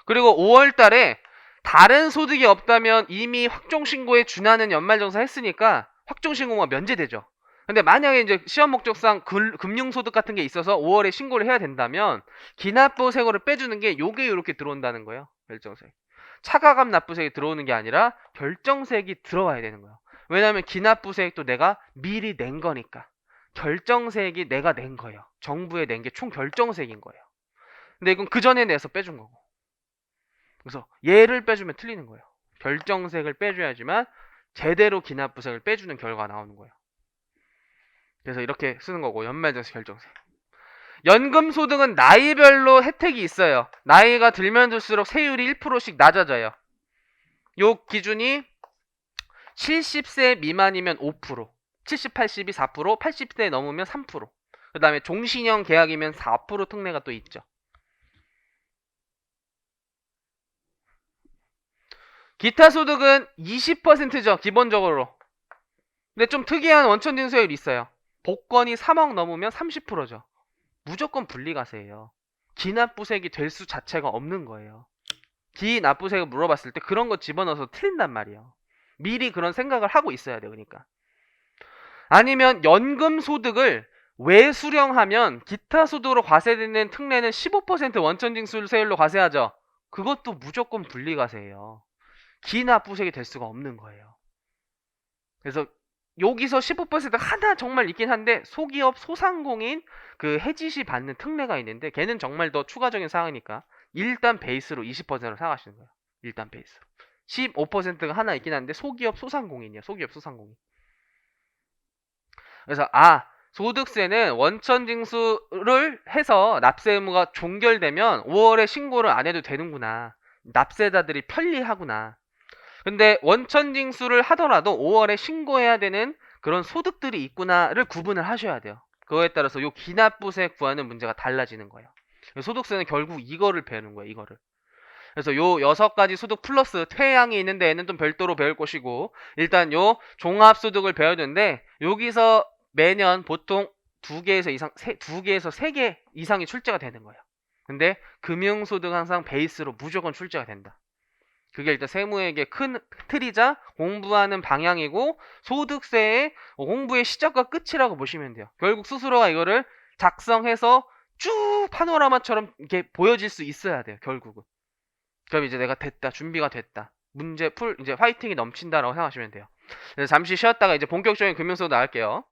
그리고 5월 달에 다른 소득이 없다면 이미 확정신고에 준하는 연말정산 했으니까 확정신고가 면제되죠. 근데 만약에 이제 시험 목적상 금융소득 같은 게 있어서 5월에 신고를 해야 된다면 기납부세액을 빼주는 게 요게 요렇게 들어온다는 거예요. 결정세액. 차가감 납부세액이 들어오는 게 아니라 결정세액이 들어와야 되는 거예요. 왜냐하면 기납부세액도 내가 미리 낸 거니까. 결정세액이 내가 낸 거예요. 정부에 낸 게 총 결정세액인 거예요. 근데 이건 그 전에 내서 빼준 거고. 그래서 얘를 빼주면 틀리는 거예요. 결정세액을 빼줘야지만 제대로 기납부세액을 빼주는 결과가 나오는 거예요. 그래서 이렇게 쓰는 거고 연말정산 결정세액. 연금소득은 나이별로 혜택이 있어요. 나이가 들면 들수록 세율이 1%씩 낮아져요. 요 기준이 70세 미만이면 5%, 70, 80이 4%, 80세 넘으면 3%. 그 다음에 종신형 계약이면 4% 특례가 또 있죠. 기타 소득은 20%죠. 기본적으로. 근데 좀 특이한 원천징수율이 있어요. 복권이 3억 넘으면 30%죠. 무조건 분리과세예요. 기납부세액이 될 수 자체가 없는 거예요. 기납부세액을 물어봤을 때 그런 거 집어넣어서 틀린단 말이에요. 미리 그런 생각을 하고 있어야 돼요. 그러니까. 아니면 연금소득을 외수령하면 기타 소득으로 과세되는 특례는 15% 원천징수세율로 과세하죠. 그것도 무조건 분리과세예요. 기납부세액이 될 수가 없는 거예요. 그래서 여기서 15% 하나 정말 있긴 한데 소기업 소상공인 그 해지시 받는 특례가 있는데 걔는 정말 더 추가적인 사항이니까 일단 베이스로 20%로 생각하시는 거예요. 일단 베이스로. 15%가 하나 있긴 한데 소기업 소상공인이에요. 소기업 소상공인. 그래서 소득세는 원천징수를 해서 납세 의무가 종결되면 5월에 신고를 안 해도 되는구나. 납세자들이 편리하구나. 근데 원천징수를 하더라도 5월에 신고해야 되는 그런 소득들이 있구나를 구분을 하셔야 돼요. 그거에 따라서 요 기납부세 구하는 문제가 달라지는 거예요. 소득세는 결국 이거를 배우는 거예요. 이거를. 그래서 요 6가지 소득 플러스 퇴양이 있는데 얘는 좀 별도로 배울 것이고 일단 요 종합소득을 배워야 되는데 여기서 매년 보통 2개에서 3개 이상이 출제가 되는 거예요. 근데 금융소득 항상 베이스로 무조건 출제가 된다. 그게 일단 세무에게 큰 틀이자 공부하는 방향이고 소득세의 공부의 시작과 끝이라고 보시면 돼요. 결국 스스로가 이거를 작성해서 쭉 파노라마처럼 이렇게 보여질 수 있어야 돼요. 결국은. 그럼 이제 내가 됐다. 준비가 됐다. 문제 풀 이제 화이팅이 넘친다라고 생각하시면 돼요. 그래서 잠시 쉬었다가 이제 본격적인 금융수도 나갈게요.